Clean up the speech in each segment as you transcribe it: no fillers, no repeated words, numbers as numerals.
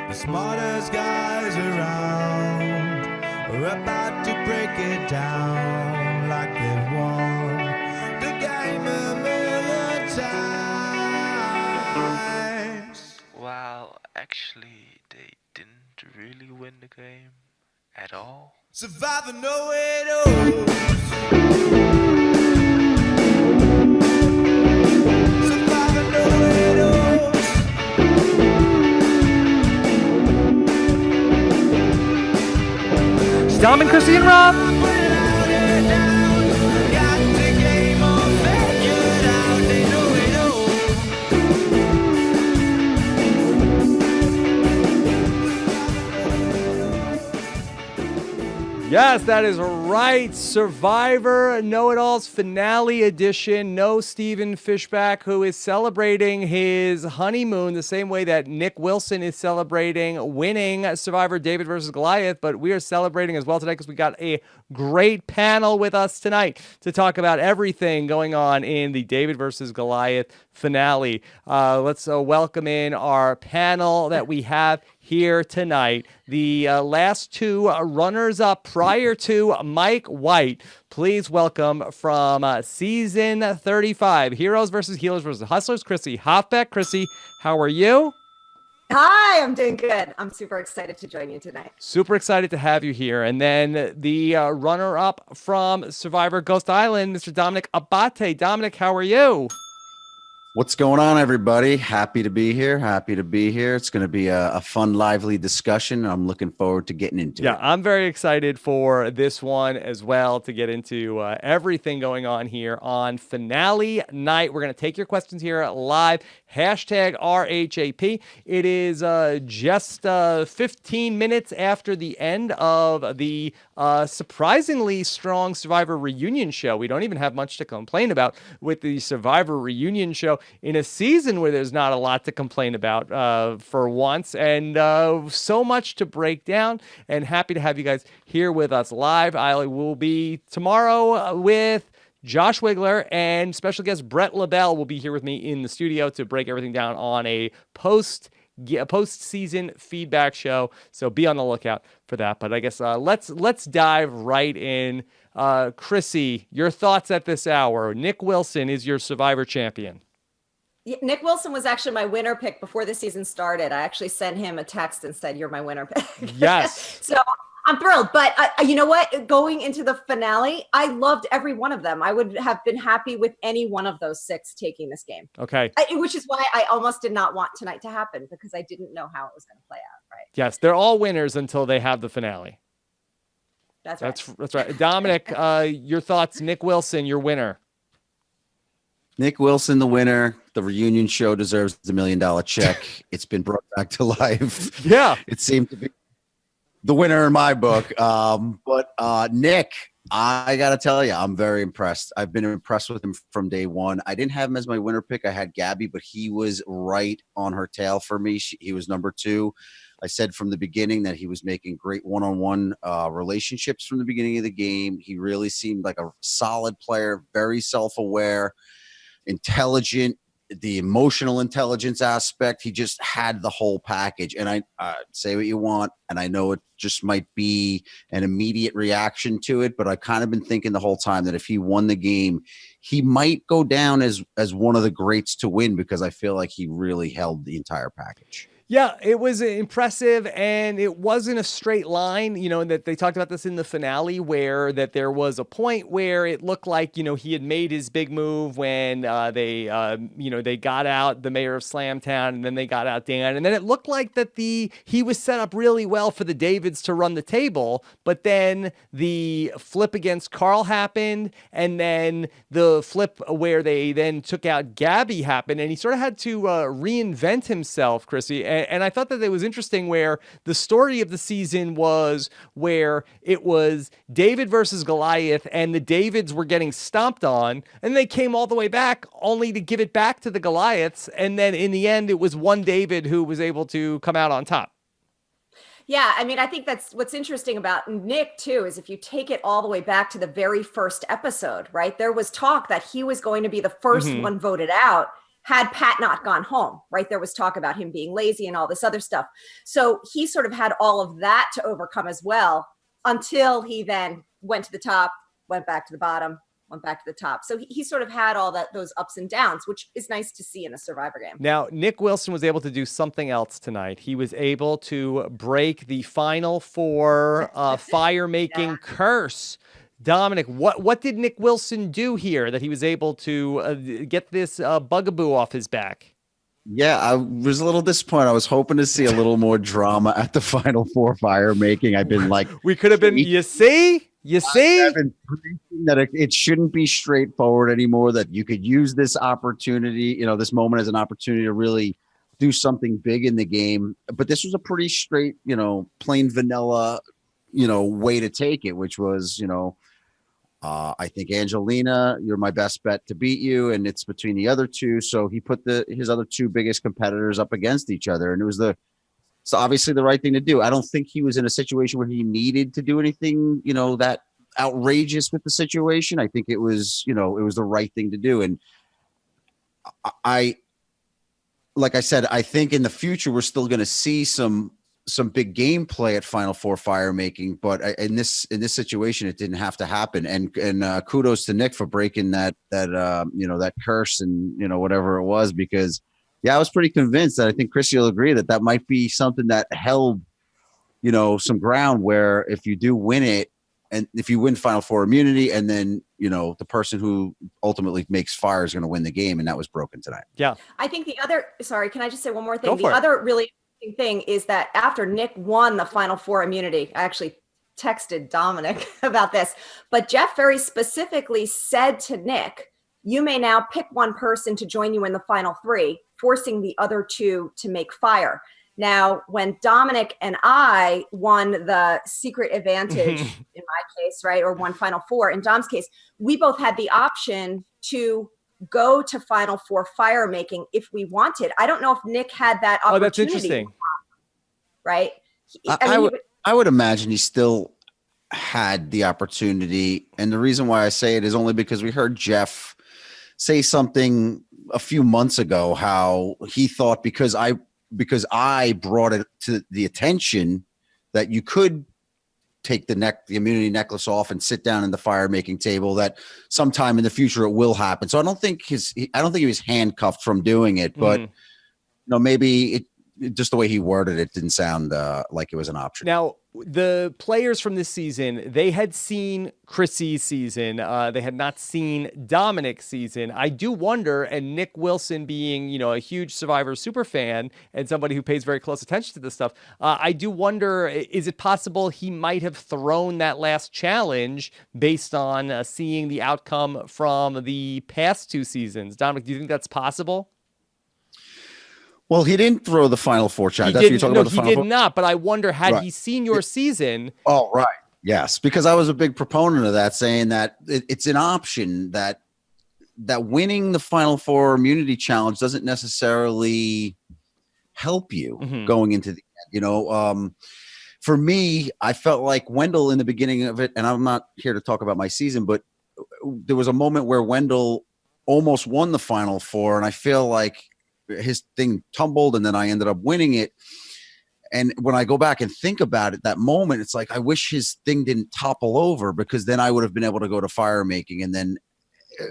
The smartest guys around are about to break it down like they won the game a million times. Well, actually, they didn't really win the game at all. Survivor know it all. Survivor know it all. Dominic, Krissy, and Rob. Yes, that is right. Survivor Know-It-Alls Finale Edition. No Stephen Fishback, who is celebrating his honeymoon the same way that Nick Wilson is celebrating winning Survivor David versus Goliath. But we are celebrating as well today because we got a great panel with us tonight to talk about everything going on in the David versus Goliath finale. Let's welcome in our panel that we have here tonight. The last two runners-up prior to Mike White. Please welcome from season 35, Heroes versus Healers versus Hustlers, Krissy Hoffbeck. Krissy, how are you? Hi, I'm doing good. I'm super excited to join you tonight. Super excited to have you here. And then the runner-up from Survivor Ghost Island, Mr. Dominic Abate. Dominic, how are you? What's going on, everybody? Happy to be here. It's going to be a fun, lively discussion. I'm looking forward to getting into it. Yeah, I'm very excited for this one as well, to get into everything going on here on finale night. We're going to take your questions here live. Hashtag RHAP. It is just 15 minutes after the end of the surprisingly strong Survivor reunion show. We don't even have much to complain about with the Survivor reunion show in a season where there's not a lot to complain about for once, and so much to break down, and happy to have you guys here with us live. I will be tomorrow with Josh Wigler, and special guest Brett LaBelle will be here with me in the studio to break everything down on a post-season feedback show. So be on the lookout for that. But I guess let's dive right in. Krissy, your thoughts at this hour. Nick Wilson is your Survivor champion. Nick Wilson was actually my winner pick before the season started. I actually sent him a text and said, "You're my winner pick." Yes. So I'm thrilled. But you know what? Going into the finale, I loved every one of them. I would have been happy with any one of those six taking this game. Okay. Which is why I almost did not want tonight to happen, because I didn't know how it was going to play out. Right. Yes, they're all winners until they have the finale. That's right. That's right. Dominic, your thoughts? Nick Wilson, your winner. Nick Wilson, the winner. The reunion show deserves the $1 million check. It's been brought back to life. Yeah. It seemed to be the winner in my book. But Nick, I got to tell you, I'm very impressed. I've been impressed with him from day one. I didn't have him as my winner pick. I had Gabby, but he was right on her tail for me. He was number two. I said from the beginning that he was making great one-on-one relationships from the beginning of the game. He really seemed like a solid player, very self-aware, intelligent, the emotional intelligence aspect. He just had the whole package. And I say what you want, and I know it just might be an immediate reaction to it, but I've kind of been thinking the whole time that if he won the game, he might go down as one of the greats to win, because I feel like he really held the entire package. Yeah, it was impressive, and it wasn't a straight line, and that they talked about this in the finale, where that there was a point where it looked like, he had made his big move when they got out the mayor of Slamtown, and then they got out Dan, and then it looked like that he was set up really well for the Davids to run the table, but then the flip against Carl happened, and then the flip where they then took out Gabby happened, and he sort of had to reinvent himself, Krissy. And I thought that it was interesting where the story of the season was where it was David versus Goliath, and the Davids were getting stomped on, and they came all the way back only to give it back to the Goliaths. And then in the end, it was one David who was able to come out on top. Yeah, I mean, I think that's what's interesting about Nick, too, is if you take it all the way back to the very first episode, right? There was talk that he was going to be the first one voted out. had Pat not gone home, right? There was talk about him being lazy and all this other stuff. So he sort of had all of that to overcome as well until he then went to the top, went back to the bottom, went back to the top. So he sort of had all those ups and downs, which is nice to see in a Survivor game. Now, Nick Wilson was able to do something else tonight. He was able to break the final four fire-making curse. Dominic, what did Nick Wilson do here that he was able to get this bugaboo off his back? Yeah, I was a little disappointed. I was hoping to see a little more drama at the final four fire making. I've been like, we could have been, you see? I've been preaching that it shouldn't be straightforward anymore, that you could use this opportunity, this moment as an opportunity to really do something big in the game. But this was a pretty straight, plain vanilla, way to take it, which was, I think Angelina, you're my best bet to beat you, and it's between the other two. So he put his other two biggest competitors up against each other, and it was it's obviously the right thing to do. I don't think he was in a situation where he needed to do anything, that outrageous with the situation. I think it was, it was the right thing to do. And like I said, I think in the future we're still going to see some big gameplay at Final Four fire making, but in this situation, it didn't have to happen. And kudos to Nick for breaking that curse and whatever it was, because I was pretty convinced that I think Krissy will agree that might be something that held some ground, where if you do win it, and if you win Final Four immunity, and then the person who ultimately makes fire is going to win the game, and that was broken tonight. Yeah, I think can I just say one more thing? Go for it. Other really thing is that after Nick won the Final Four immunity, I actually texted Dominic about this, but Jeff very specifically said to Nick, you may now pick one person to join you in the final three, forcing the other two to make fire. Now, when Dominic and I won the secret advantage, in my case, right, or won Final Four, in Dom's case, we both had the option to go to Final Four fire making if we wanted. I don't know if Nick had that opportunity. Oh, that's interesting. Right? I would imagine he still had the opportunity. And the reason why I say it is only because we heard Jeff say something a few months ago, how he thought because I brought it to the attention that you could take the immunity necklace off and sit down in the fire making table, that sometime in the future it will happen. So I don't think he was handcuffed from doing it, but maybe just the way he worded it didn't sound like it was an option. Now, the players from this season, they had seen Krissy's season. They had not seen Dominic's season. I do wonder, and Nick Wilson being, a huge Survivor super fan and somebody who pays very close attention to this stuff, I do wonder, is it possible he might have thrown that last challenge based on seeing the outcome from the past two seasons? Dominic, do you think that's possible? Well, he didn't throw the Final Four challenge. He did not, but I wonder, had he seen your season? Oh, right. Yes, because I was a big proponent of that, saying that it's an option, that winning the Final Four immunity challenge doesn't necessarily help you going into the end. For me, I felt like Wendell in the beginning of it, and I'm not here to talk about my season, but there was a moment where Wendell almost won the Final Four, and I feel like his thing tumbled and then I ended up winning it. And when I go back and think about it, that moment, it's like, I wish his thing didn't topple over, because then I would have been able to go to fire making and then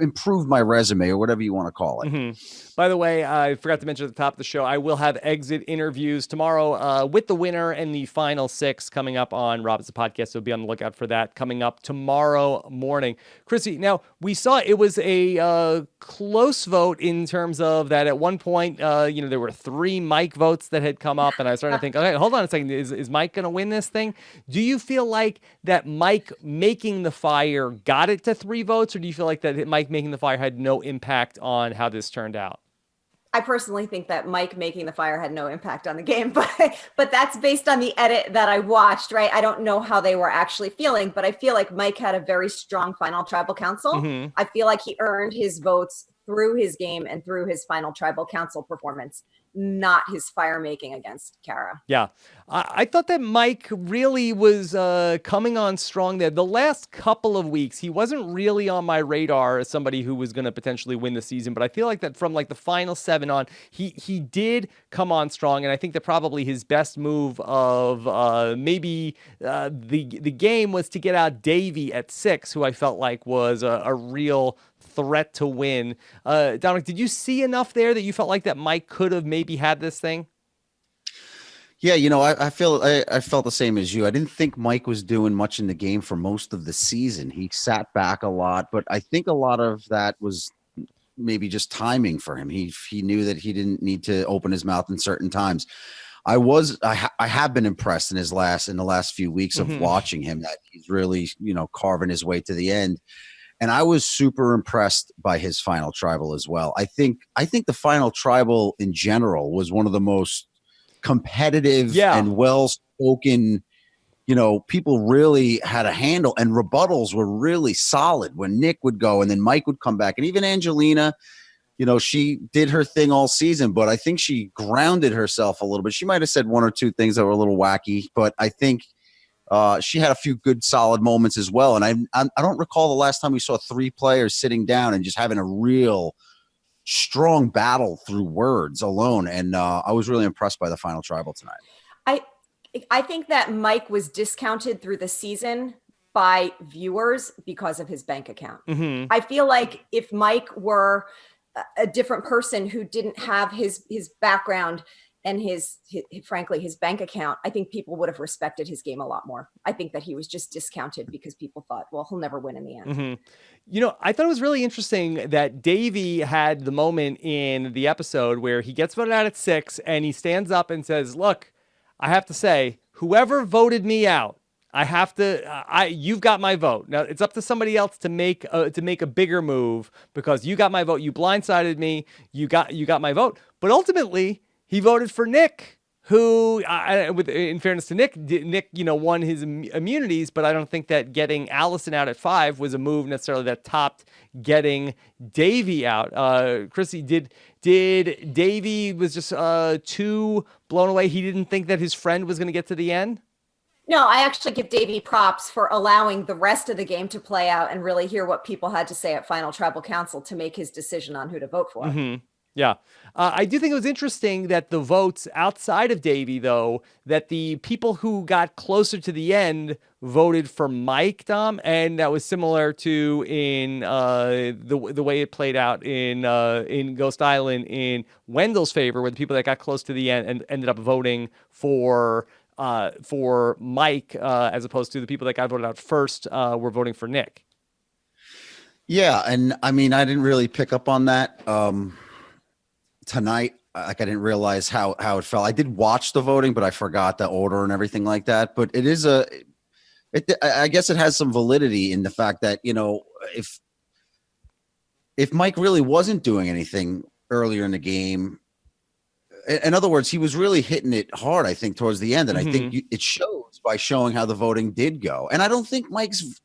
improve my resume, or whatever you want to call it. By the way, I forgot to mention at the top of the show, I will have exit interviews tomorrow with the winner and the final six coming up on Rob's Podcast. So be on the lookout for that coming up tomorrow morning. Krissy, now we saw it was a close vote in terms of that at one point, there were 3 Mike votes that had come up, and I started to think, okay, hold on a second, is Mike going to win this thing? Do you feel like that Mike making the fire got it to 3 votes, or do you feel like that Mike making the fire had no impact on how this turned out? I personally think that Mike making the fire had no impact on the game, but that's based on the edit that I watched, right? I don't know how they were actually feeling, but I feel like Mike had a very strong final tribal council. I feel like he earned his votes through his game and through his final tribal council performance. not his fire making against Kara. Yeah. I thought that Mike really was coming on strong there. The last couple of weeks, he wasn't really on my radar as somebody who was going to potentially win the season, but I feel like that from like the final 7 on, he did come on strong, and I think that probably his best move of maybe the game was to get out Davey at 6, who I felt like was a real threat to win. Dominic, did you see enough there that you felt like that Mike could have maybe had this thing? Yeah, I felt the same as you. I didn't think Mike was doing much in the game for most of the season. He sat back a lot, but I think a lot of that was maybe just timing for him. He knew that he didn't need to open his mouth in certain times. I have been impressed in the last few weeks of watching him, that he's really, carving his way to the end. And I was super impressed by his final tribal as well. I think the final tribal in general was one of the most competitive and well-spoken, people really had a handle, and rebuttals were really solid when Nick would go and then Mike would come back. And even Angelina, she did her thing all season, but I think she grounded herself a little bit. She might have said 1 or 2 things that were a little wacky, but I think she had a few good solid moments as well. And I don't recall the last time we saw 3 players sitting down and just having a real strong battle through words alone. And I was really impressed by the final tribal tonight. I think that Mike was discounted through the season by viewers because of his bank account. I feel like if Mike were a different person who didn't have his background and his frankly, his bank account, I think people would have respected his game a lot more. I think that he was just discounted because people thought, well, he'll never win in the end. I thought it was really interesting that Davey had the moment in the episode where he gets voted out at 6 and he stands up and says, look, I have to say, whoever voted me out, you've got my vote. Now it's up to somebody else to make a bigger move, because you got my vote. You blindsided me. You got my vote. But ultimately, he voted for Nick, who, in fairness to Nick, won his immunities, but I don't think that getting Alison out at 5 was a move necessarily that topped getting Davey out. Krissy, did Davey was just too blown away? He didn't think that his friend was going to get to the end? No, I actually give Davey props for allowing the rest of the game to play out and really hear what people had to say at Final Tribal Council to make his decision on who to vote for. Yeah. I do think it was interesting that the votes outside of Davey, though, that the people who got closer to the end voted for Mike, Dom, and that was similar to in the way it played out in Ghost Island in Wendell's favor, where the people that got close to the end and ended up voting for Mike, as opposed to the people that got voted out first were voting for Nick. Yeah, and I mean, I didn't really pick up on that tonight. Like, I didn't realize how it felt. I did watch the voting, but I forgot the order and everything like that. But it is I guess it has some validity in the fact that, if Mike really wasn't doing anything earlier in the game, in other words, he was really hitting it hard, I think, towards the end. And I think it shows by showing how the voting did go. And I don't think Mike's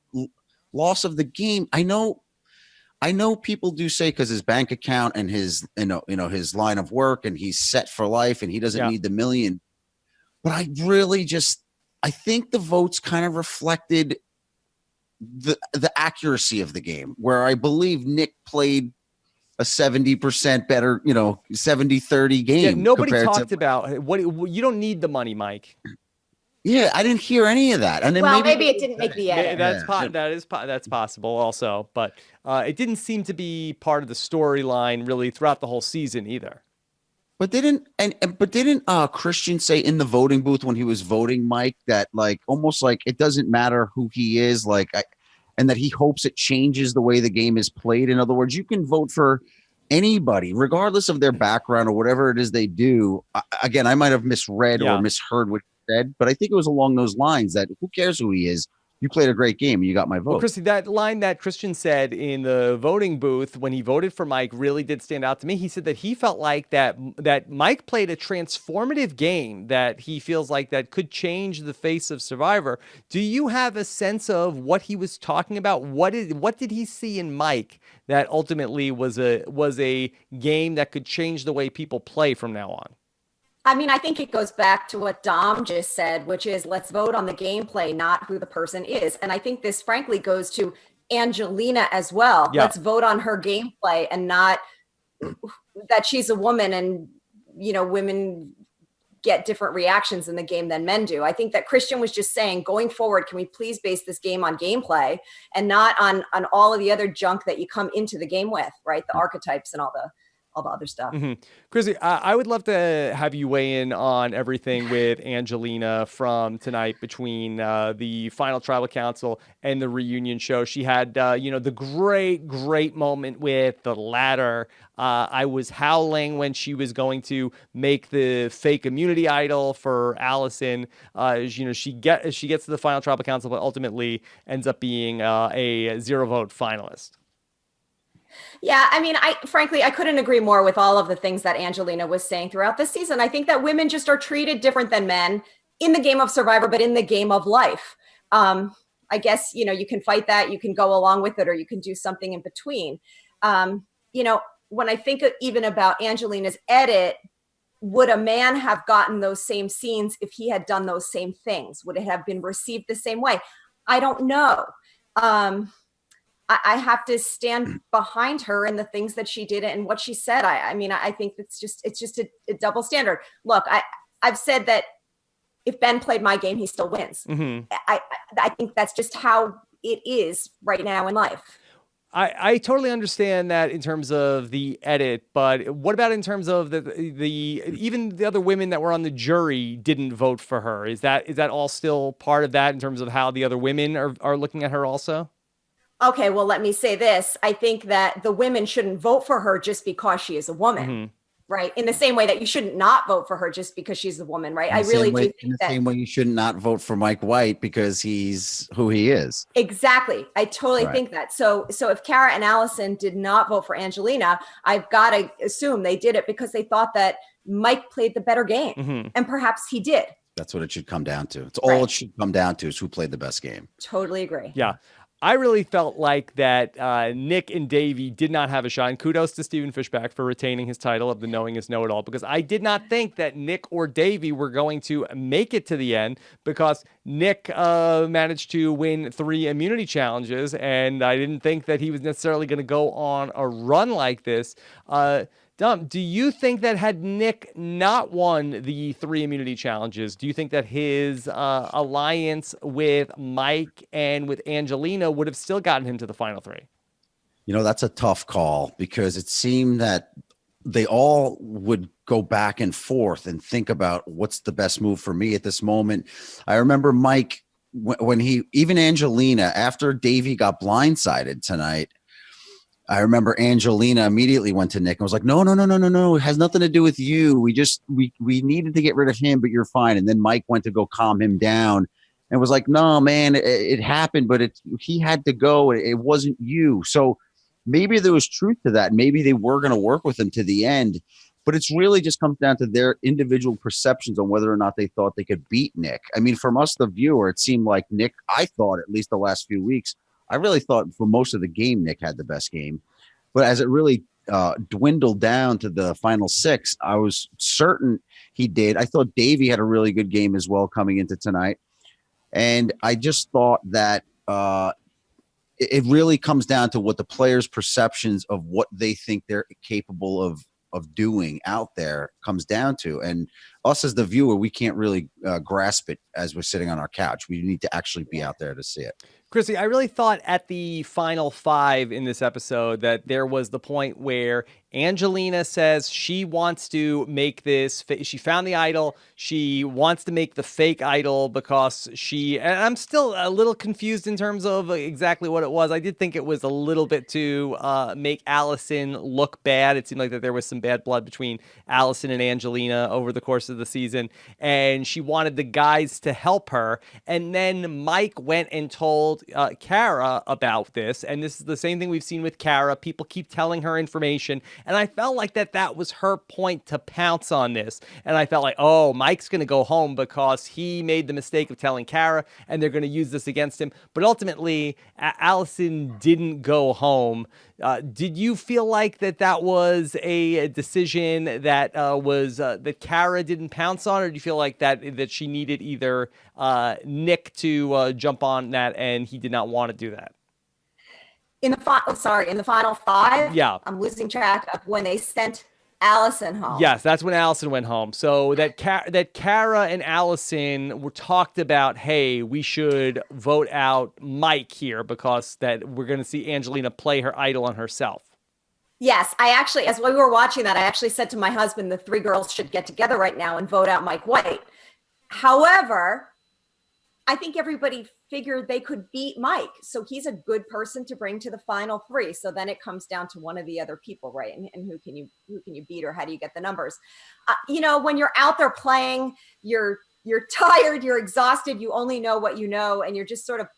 loss of the game, I know people do say because his bank account and his, his line of work, and he's set for life and he doesn't need the million. But I really I think the votes kind of reflected the accuracy of the game, where I believe Nick played a 70% better, 70-30 game. Yeah, nobody talked about what you don't need the money, Mike. Yeah, I didn't hear any of that. And then maybe it didn't make the edit. That's possible also, but it didn't seem to be part of the storyline really throughout the whole season either. But didn't Christian say in the voting booth when he was voting Mike that almost like it doesn't matter who he is, and that he hopes it changes the way the game is played? In other words, you can vote for anybody regardless of their background or whatever it is they do. Again, I might have misread or misheard what said, but I think it was along those lines that who cares who he is? You played a great game and you got my vote. Well, Krissy, that line that Christian said in the voting booth when he voted for Mike really did stand out to me. He said that he felt like that Mike played a transformative game, that he feels like that could change the face of Survivor. Do you have a sense of what he was talking about? What did he see in Mike that ultimately was a game that could change the way people play from now on? I mean, I think it goes back to what Dom just said, which is let's vote on the gameplay, not who the person is. And I think this frankly goes to Angelina as well. Yeah. Let's vote on her gameplay and not that she's a woman and, women get different reactions in the game than men do. I think that Christian was just saying, going forward, can we please base this game on gameplay and not on all of the other junk that you come into the game with, right? The archetypes and all the other stuff. Krissy, I would love to have you weigh in on everything with Angelina from tonight between the final tribal council and the reunion show. She had, the great moment with the ladder. I was howling when she was going to make the fake immunity idol for Alison. She gets to the final tribal council, but ultimately ends up being a 0-vote finalist. Yeah, I mean, frankly, I couldn't agree more with all of the things that Angelina was saying throughout the season. I think that women just are treated different than men in the game of Survivor, but in the game of life. I guess, you can fight that, you can go along with it, or you can do something in between. When I think even about Angelina's edit, would a man have gotten those same scenes if he had done those same things? Would it have been received the same way? I don't know. I have to stand behind her and the things that she did and what she said. I think it's just a double standard. Look, I've said that if Ben played my game, he still wins. Mm-hmm. I think that's just how it is right now in life. I totally understand that in terms of the edit, but what about in terms of the even the other women that were on the jury didn't vote for her? Is that all still part of that in terms of how the other women are looking at her also? Okay, well, let me say this. I think that the women shouldn't vote for her just because she is a woman, right? In the same way that you shouldn't not vote for her just because she's a woman, right? I really do think that. In the same way you should not vote for Mike White because he's who he is. Exactly. I totally think that. So if Kara and Alison did not vote for Angelina, I've got to assume they did it because they thought that Mike played the better game. And perhaps he did. That's what it should come down to. It's all it should come down to is who played the best game. Totally agree. Yeah. I really felt like that Nick and Davey did not have a shot. And kudos to Stephen Fishbach for retaining his title of the Knowingest Know-It-All, because I did not think that Nick or Davey were going to make it to the end, because Nick managed to win 3 immunity challenges, and I didn't think that he was necessarily going to go on a run like this. Dom, do you think that had Nick not won the 3 immunity challenges, do you think that his alliance with Mike and with Angelina would have still gotten him to the final 3? That's a tough call, because it seemed that they all would go back and forth and think about what's the best move for me at this moment. I remember Mike, when even Angelina, after Davey got blindsided tonight, I remember Angelina immediately went to Nick and was like, no. It has nothing to do with you. We needed to get rid of him, but you're fine. And then Mike went to go calm him down and was like, no, man, it happened, but he had to go. It wasn't you. So maybe there was truth to that. Maybe they were going to work with him to the end, but it's really just comes down to their individual perceptions on whether or not they thought they could beat Nick. I mean, from us, the viewer, it seemed like Nick, I thought at least the last few weeks, I really thought for most of the game, Nick had the best game. But as it really dwindled down to the final 6, I was certain he did. I thought Davey had a really good game as well coming into tonight. And I just thought that it really comes down to what the players' perceptions of what they think they're capable of doing out there comes down to. And us as the viewer, we can't really grasp it as we're sitting on our couch. We need to actually be out there to see it. Krissy, I really thought at the final 5 in this episode that there was the point where Angelina says she wants to make this, she found the idol, she wants to make the fake idol because and I'm still a little confused in terms of exactly what it was. I did think it was a little bit to make Alison look bad. It seemed like that there was some bad blood between Alison and Angelina over the course of the season, and she wanted the guys to help her. And then Mike went and told Kara about this, and this is the same thing we've seen with Kara. People keep telling her information, And I felt like that was her point to pounce on this. And I felt like, oh, Mike's going to go home because he made the mistake of telling Kara, and they're going to use this against him. But ultimately, Alison didn't go home. Did you feel like that was a decision that that Kara didn't pounce on, or do you feel like that she needed either Nick to jump on that, and he did not want to do that? In the final five. Yeah, I'm losing track of when they sent Alison home. Yes, that's when Alison went home. So that Kara and Alison were talked about, hey, we should vote out Mike here because that we're going to see Angelina play her idol on herself. Yes, I actually, as we were watching that, I actually said to my husband, the three girls should get together right now and vote out Mike White. However, I think everybody figured they could beat Mike. So he's a good person to bring to the final three. So then it comes down to one of the other people, right? And who can you beat, or how do you get the numbers? When you're out there playing, you're tired, you're exhausted, you only know what you know, and you're just sort of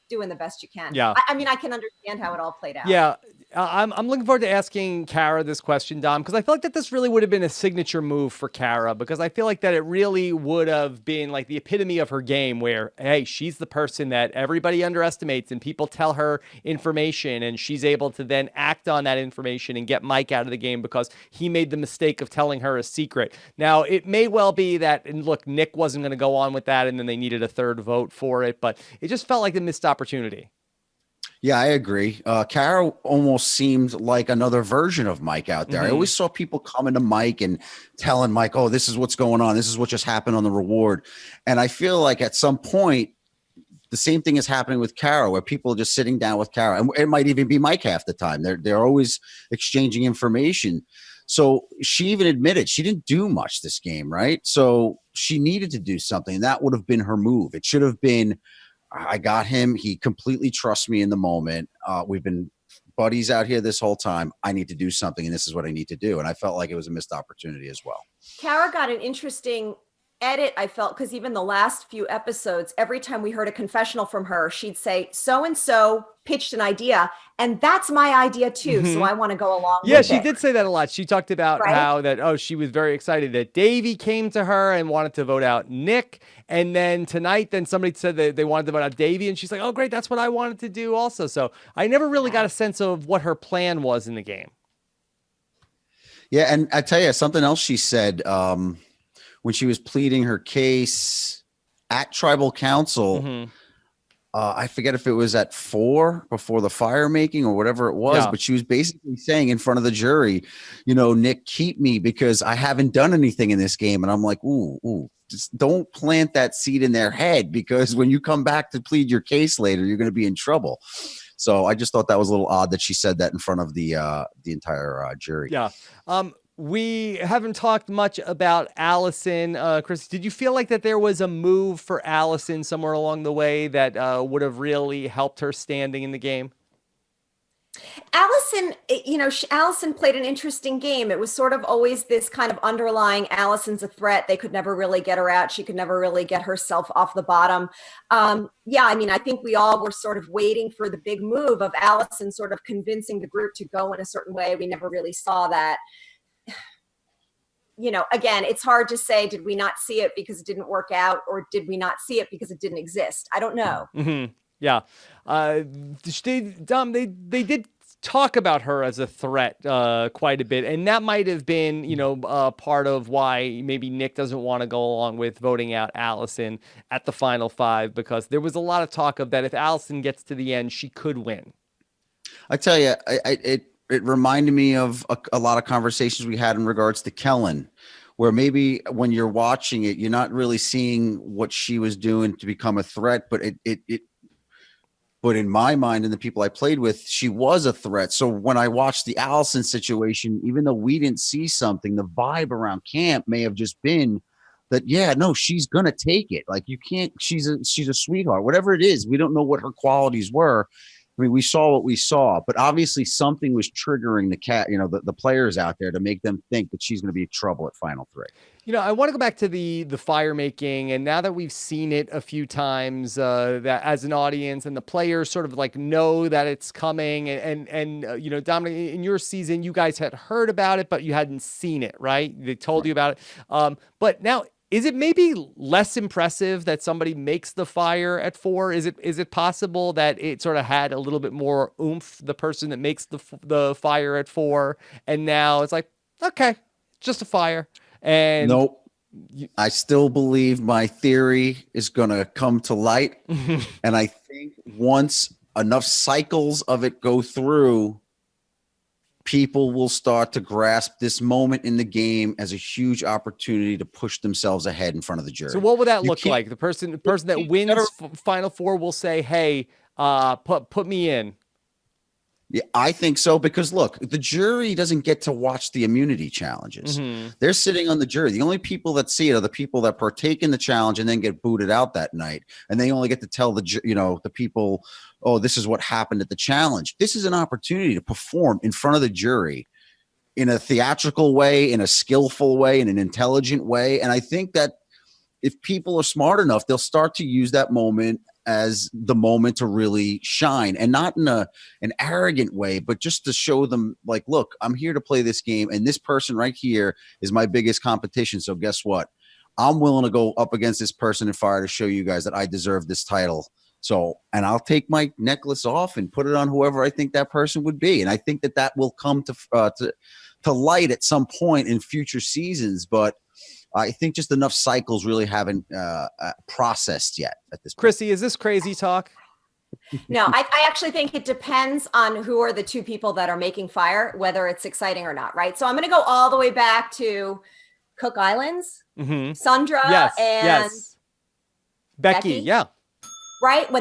doing the best you can. Yeah. I mean, I can understand how it all played out. Yeah. I'm looking forward to asking Kara this question, Dom, because I feel like that this really would have been a signature move for Kara, because I feel like that it really would have been like the epitome of her game where, hey, she's the person that everybody underestimates and people tell her information, and she's able to then act on that information and get Mike out of the game because he made the mistake of telling her a secret. Now, it may well be that, and look, Nick wasn't going to go on with that, and then they needed a third vote for it, but it just felt like a missed opportunity. Yeah, I agree. Kara almost seemed like another version of Mike out there. I always saw people coming to Mike and telling Mike, oh, this is what's going on. This is what just happened on the reward. And I feel like at some point, the same thing is happening with Kara, where people are just sitting down with Kara. And it might even be Mike half the time. They're always exchanging information. So she even admitted she didn't do much this game, right? So she needed to do something. That would have been her move. It should have been, I got him. He completely trusts me in the moment. We've been buddies out here this whole time. I need to do something, and this is what I need to do. And I felt like it was a missed opportunity as well. Kara got an interesting edit, I felt, because even the last few episodes, every time we heard a confessional from her, she'd say, so-and-so pitched an idea, and that's my idea too. So I want to go along with it. Yeah, she did say that a lot. She talked about Right? how that, she was very excited that Davey came to her and wanted to vote out Nick. And then tonight, then somebody said that they wanted to vote out Davey, and she's like, oh, great, that's what I wanted to do also. So I never really got a sense of what her plan was in the game. Yeah, and I tell you, something else she said when she was pleading her case at tribal council, I forget if it was at 4 before the fire making or whatever it was, but she was basically saying in front of the jury, Nick, keep me because I haven't done anything in this game. And I'm like, ooh, just don't plant that seed in their head, because when you come back to plead your case later, you're going to be in trouble. So I just thought that was a little odd that she said that in front of the entire jury. Yeah. We haven't talked much about Alison. Chris, did you feel like that there was a move for Alison somewhere along the way that would have really helped her standing in the game? Alison, Alison played an interesting game. It was sort of always this kind of underlying Alison's a threat. They could never really get her out. She could never really get herself off the bottom. I think we all were sort of waiting for the big move of Alison sort of convincing the group to go in a certain way. We never really saw that. Again, it's hard to say, did we not see it because it didn't work out, or did we not see it because it didn't exist? I don't know. Yeah. They did talk about her as a threat quite a bit, and that might have been, part of why maybe Nick doesn't want to go along with voting out Alison at the final 5, because there was a lot of talk of that if Alison gets to the end, she could win. I tell you, it reminded me of a lot of conversations we had in regards to Kellen, where maybe when you're watching it, you're not really seeing what she was doing to become a threat, but but in my mind and the people I played with, she was a threat. So when I watched the Alison situation, even though we didn't see something, the vibe around camp may have just been that, she's going to take it. Like, you can't, she's a sweetheart, whatever it is. We don't know what her qualities were. I mean, we saw what we saw, but obviously something was triggering the players out there to make them think that she's going to be trouble at final 3. You know, I want to go back to the fire making, and now that we've seen it a few times, that as an audience and the players sort of like know that it's coming, and you know, Dominic, in your season, you guys had heard about it, but you hadn't seen it, right? They told you about it, but now. Is it maybe less impressive that somebody makes the fire at 4? Is it possible that it sort of had a little bit more oomph, the person that makes the fire at 4, and now it's like, okay, just a fire. And Nope. I still believe my theory is going to come to light. And I think once enough cycles of it go through, people will start to grasp this moment in the game as a huge opportunity to push themselves ahead in front of the jury. So what would that look like? The person that wins Final Four will say, hey, put me in. Yeah, I think so, because look, the jury doesn't get to watch the immunity challenges. They're sitting on the jury. The only people that see it are the people that partake in the challenge and then get booted out that night. And they only get to tell the people, oh, this is what happened at the challenge. This is an opportunity to perform in front of the jury in a theatrical way, in a skillful way, in an intelligent way. And I think that if people are smart enough, they'll start to use that moment as the moment to really shine, and not in an arrogant way, but just to show them like, look, I'm here to play this game, and this person right here is my biggest competition. So guess what? I'm willing to go up against this person in fire to show you guys that I deserve this title. So, and I'll take my necklace off and put it on whoever I think that person would be. And I think that will come to light at some point in future seasons, but I think just enough cycles really haven't processed yet at this point. Krissy, is this crazy talk? No, I actually think it depends on who are the two people that are making fire, whether it's exciting or not, right? So I'm going to go all the way back to Cook Islands, Sandra and Becky. Yeah. Right?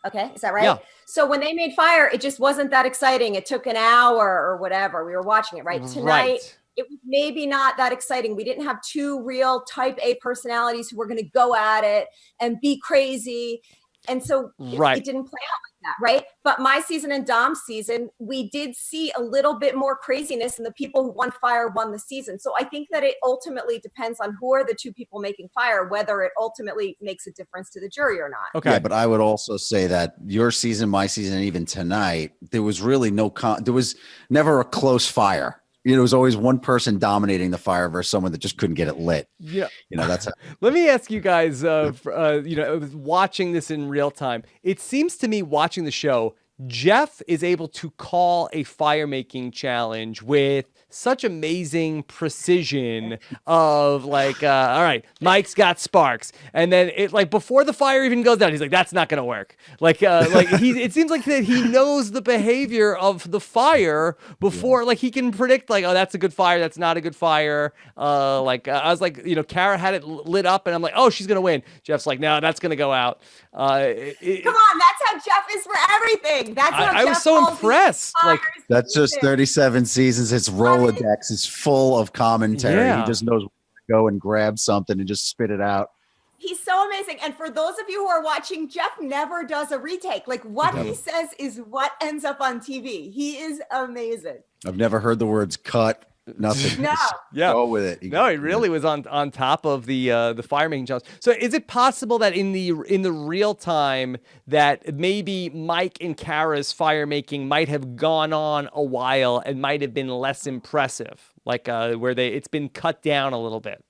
Okay, is that right? Yeah. So when they made fire, it just wasn't that exciting. It took an hour or whatever. We were watching it, right? Tonight, it was maybe not that exciting. We didn't have two real type A personalities who were going to go at it and be crazy. And so it didn't play out like that, right? But my season and Dom's season, we did see a little bit more craziness, and the people who won fire won the season. So I think that it ultimately depends on who are the two people making fire, whether it ultimately makes a difference to the jury or not. Okay. Yeah, but I would also say that your season, my season, and even tonight, there was really there was never a close fire. It was always one person dominating the fire versus someone that just couldn't get it lit. Yeah. That's Let me ask you guys, watching this in real time, it seems to me watching the show, Jeff is able to call a fire making challenge with such amazing precision of like, all right, Mike's got sparks. And then it like before the fire even goes down, he's like, that's not going to work. It seems like that he knows the behavior of the fire before, like he can predict like, oh, that's a good fire. That's not a good fire. I was like, Kara had it lit up and I'm like, oh, she's going to win. Jeff's like, no, that's going to go out. Come on. That's how Jeff is for everything. That's how I was so impressed. Like that's just 37 seasons. It's Rolodex. It's full of commentary. Yeah. He just knows where to go and grab something and just spit it out. He's so amazing. And for those of you who are watching, Jeff never does a retake. Like what he says is what ends up on TV. He is amazing. I've never heard the words cut. Nothing. No. Yeah. Go with it. He really was on top of the fire making challenge. So is it possible that in the real time that maybe Mike and Kara's fire making might have gone on a while and might have been less impressive, like where it's been cut down a little bit?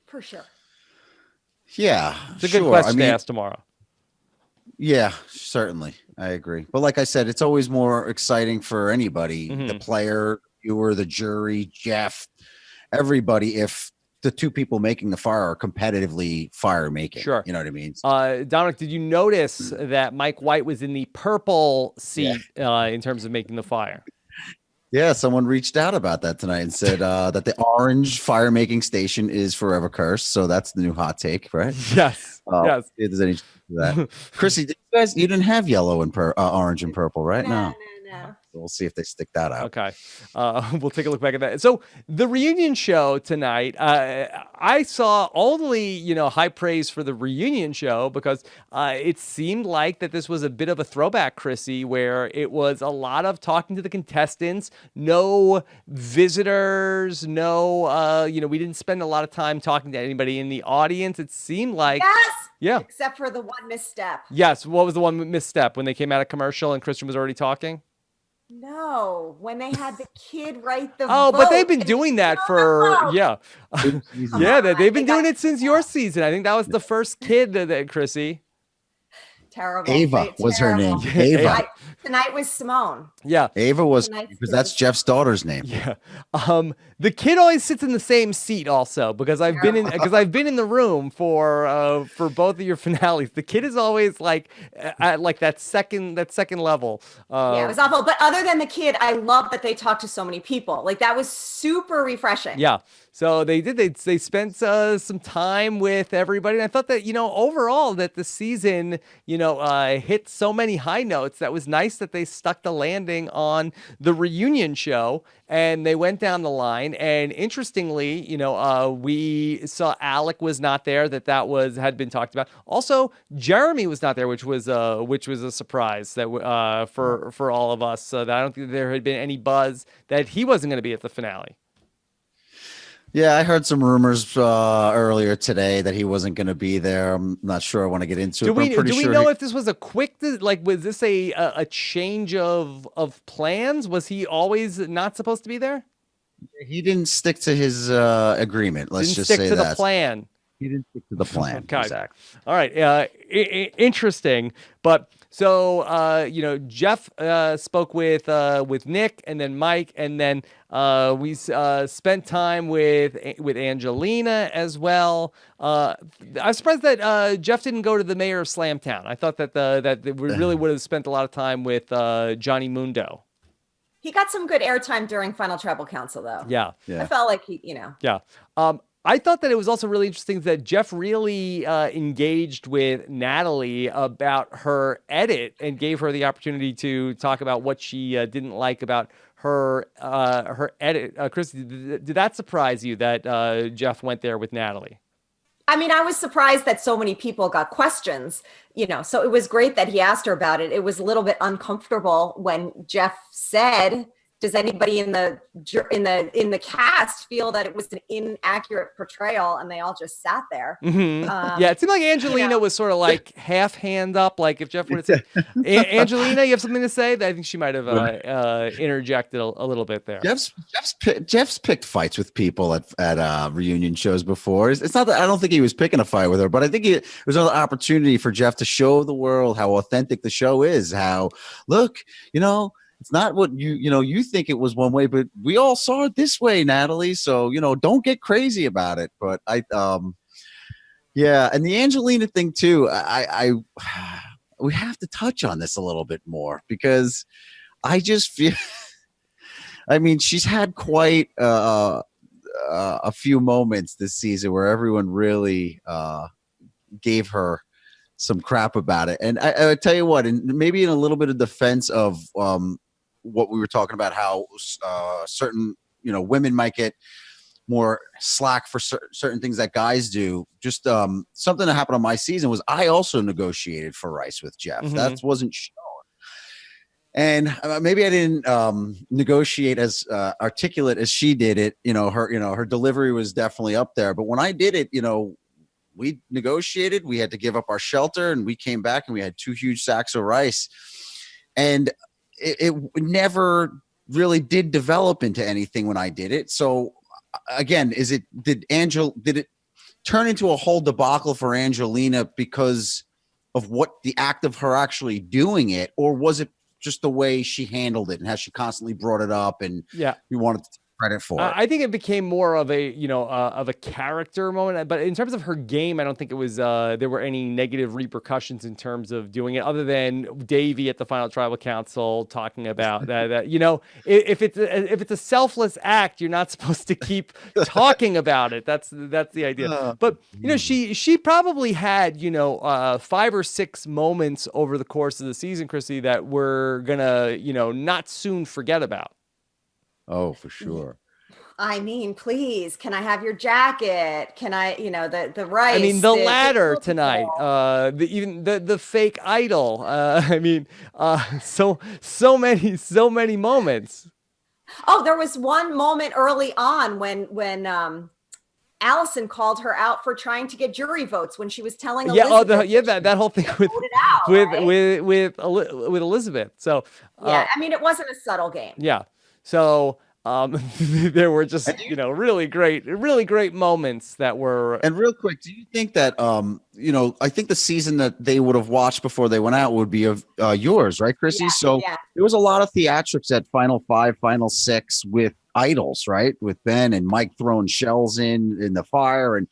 For sure. Yeah. It's a good question to ask tomorrow. Yeah, certainly. I agree. But like I said, it's always more exciting for anybody, the player, viewer, the jury, Jeff, everybody, if the two people making the fire are competitively fire making. Sure. You know what I mean? Dominic, did you notice that Mike White was in the purple seat in terms of making the fire? Yeah, someone reached out about that tonight and said that the orange fire making station is forever cursed. So that's the new hot take, right? Yes. Yes. If there's any to that. Krissy, you didn't have yellow and orange and purple, right? No. we'll see if they stick that out. Okay. We'll take a look back at that. So the reunion show tonight, I saw only, high praise for the reunion show because it seemed like that this was a bit of a throwback, Krissy, where it was a lot of talking to the contestants, no visitors, no, we didn't spend a lot of time talking to anybody in the audience. It seemed like, Yes. yeah. Except for the one misstep. Yes. What was the one misstep when they came out of commercial and Christian was already talking? No, when they had the kid write the Oh, but they've vote been and doing that fill for, the vote. yeah. Season. Yeah, they've been They doing got- it since your season. I think that was the first kid that Krissy. Terrible. Ava was her name. Terrible. Ava. Tonight was Simone. Yeah. Ava was Tonight's because that's Jeff's daughter's name. Yeah. The kid always sits in the same seat also because I've been in the room for both of your finales. The kid is always like at like that second level. Yeah, it was awful. But other than the kid, I love that they talked to so many people. Like that was super refreshing. Yeah. So they did. They spent some time with everybody, and I thought that overall that the season hit so many high notes. That was nice that they stuck the landing on the reunion show, and they went down the line. And interestingly, we saw Alec was not there. That had been talked about. Also, Jeremy was not there, which was a surprise that for all of us. So that I don't think there had been any buzz that he wasn't going to be at the finale. Yeah, I heard some rumors earlier today that he wasn't going to be there. I'm not sure I want to get into it. But I'm pretty do we sure know if this was a quick, was this a change of plans? Was he always not supposed to be there? he didn't stick to his agreement. Let's Didn't just stick say to the that. plan. He didn't stick to the plan. Okay. Exactly. All right. Interesting. But so, Jeff spoke with Nick and then Mike, and then we spent time with Angelina as well. I was surprised that Jeff didn't go to the mayor of Slamtown. I thought that we really would have spent a lot of time with Johnny Mundo. He got some good airtime during Final Tribal Council, though. Yeah. Yeah. I felt like he, Yeah. I thought that it was also really interesting that Jeff really engaged with Natalie about her edit and gave her the opportunity to talk about what she didn't like about her edit. Krissy, did that surprise you that Jeff went there with Natalie? I mean, I was surprised that so many people got questions, so it was great that he asked her about it. It was a little bit uncomfortable when Jeff said, does anybody in the cast feel that it was an inaccurate portrayal? And they all just sat there. Mm-hmm. Yeah, it seemed like Angelina was sort of like half hand up. Like if Jeff would have said, Angelina, you have something to say? I think she might have interjected a little bit there. Jeff's picked fights with people at reunion shows before. It's not that I don't think he was picking a fight with her, but I think it was an opportunity for Jeff to show the world how authentic the show is. How, look, it's not what you think it was one way, but we all saw it this way, Natalie. So, don't get crazy about it. But yeah. And the Angelina thing too, we have to touch on this a little bit more because I just feel, I mean, she's had quite a few moments this season where everyone really gave her some crap about it. And I tell you what, and maybe in a little bit of defense of what we were talking about, how certain women might get more slack for certain things that guys do. Just something that happened on my season was I also negotiated for Rice with Jeff. Mm-hmm. That wasn't shown. And maybe I didn't negotiate as articulate as she did it. Her delivery was definitely up there. But when I did it, we negotiated. We had to give up our shelter, and we came back and we had 2 huge sacks of rice. And it never really did develop into anything when I did it. So again, did it turn into a whole debacle for Angelina because of what the act of her actually doing it, or was it just the way she handled it and how she constantly brought it up and you wanted to credit for it. I think it became more of a character moment. But in terms of her game, I don't think it was there were any negative repercussions in terms of doing it, other than Davey at the final tribal council talking about that if it's a selfless act, you're not supposed to keep talking about it. That's the idea. But she probably had 5 or 6 moments over the course of the season, Krissy, that we're gonna not soon forget about. Oh, for sure. I mean, please, can I have your jacket? Can I, the rice? I mean, the ladder tonight, the fake idol. So many moments. Oh, there was one moment early on when Alison called her out for trying to get jury votes when she was telling Elizabeth. That whole thing with Elizabeth. So it wasn't a subtle game. Yeah. So there were just really great moments that were. And real quick, do you think that I think the season that they would have watched before they went out would be of yours, right, Krissy? There was a lot of theatrics at Final 5, Final 6 with idols, right? With Ben and Mike throwing shells in the fire, and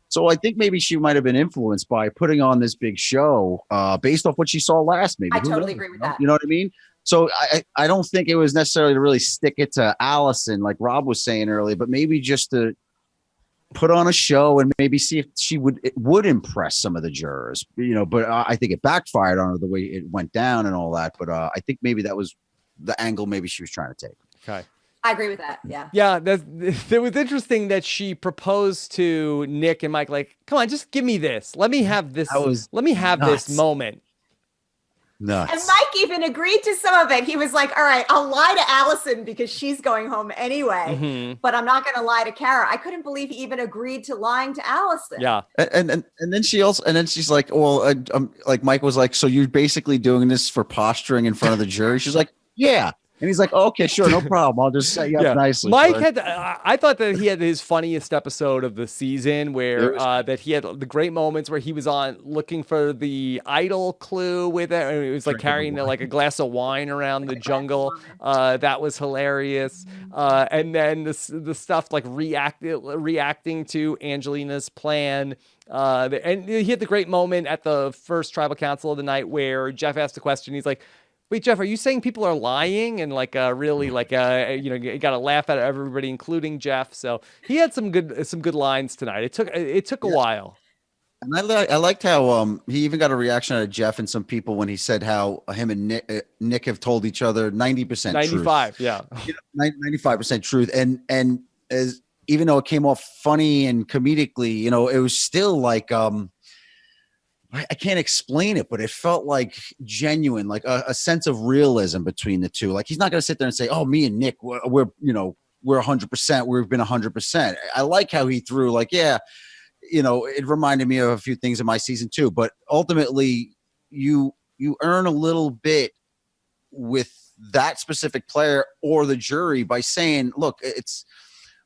so I think maybe she might have been influenced by putting on this big show based off what she saw last. Maybe I totally agree with that. You know what I mean? So I don't think it was necessarily to really stick it to Alison, like Rob was saying earlier, but maybe just to put on a show and maybe see if she would impress some of the jurors, but I think it backfired on her the way it went down and all that. But I think maybe that was the angle maybe she was trying to take. Okay. I agree with that. Yeah. Yeah. It was interesting that she proposed to Nick and Mike, like, come on, just give me this. Let me have this. Let me have this moment. Nuts. And Mike even agreed to some of it. He was like, all right, I'll lie to Alison because she's going home anyway, but I'm not going to lie to Kara. I couldn't believe he even agreed to lying to Alison. Yeah. And then she's like, well, like Mike was like, so you're basically doing this for posturing in front of the jury? She's like, yeah. And he's like, oh, okay, sure, no problem. I'll just set you up nicely. Mike I thought that he had his funniest episode of the season where that he had the great moments where he was on looking for the idol clue with it. And it was like carrying like a glass of wine around the jungle. That was hilarious. And then the stuff like reacting to Angelina's plan. And he had the great moment at the first tribal council of the night where Jeff asked a question. He's like, wait, Jeff, are you saying people are lying? And really you got to laugh at everybody, including Jeff. So he had some good lines tonight. It took a while. And I liked how he even got a reaction out of Jeff and some people when he said how him and Nick have told each other 90% 95, truth. 95% truth. And as even though it came off funny and comedically, it was still like I can't explain it, but it felt like genuine, like a sense of realism between the two. Like he's not going to sit there and say, "Oh, me and Nick, we're 100%. We've been 100%." I like how he threw like, yeah, it reminded me of a few things in my season too. But ultimately, you earn a little bit with that specific player or the jury by saying, "Look,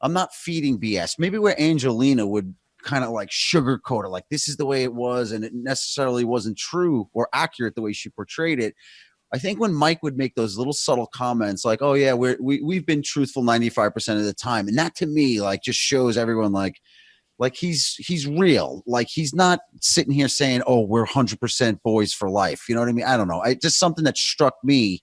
I'm not feeding BS." Maybe where Angelina would kind of like sugarcoat it, like this is the way it was, and it necessarily wasn't true or accurate the way she portrayed it. I think when Mike would make those little subtle comments like, oh yeah, we've been truthful 95% of the time, and that to me like just shows everyone like he's real. Like he's not sitting here saying, oh, we're 100% boys for life. You know what I mean? I don't know. Just something that struck me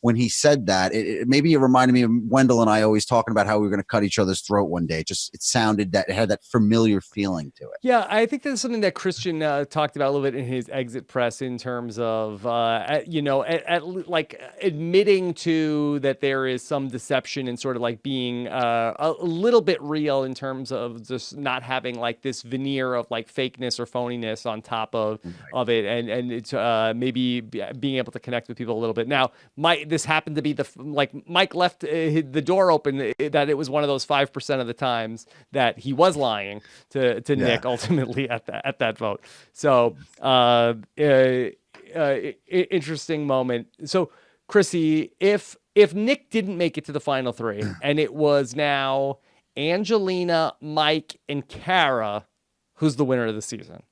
when he said that. Maybe it reminded me of Wendell and I always talking about how we were going to cut each other's throat one day. It sounded that it had that familiar feeling to it. Yeah, I think that's something that Christian talked about a little bit in his exit press in terms of, like admitting to that there is some deception and sort of like being a little bit real in terms of just not having like this veneer of like fakeness or phoniness on top of it, and it's maybe being able to connect with people a little bit. Now, this happened to be Mike left the door open that it was one of those 5% of the times that he was lying to Nick ultimately at that vote. So interesting moment. So Krissy, if Nick didn't make it to the final 3 and it was now Angelina, Mike, and Kara, who's the winner of the season?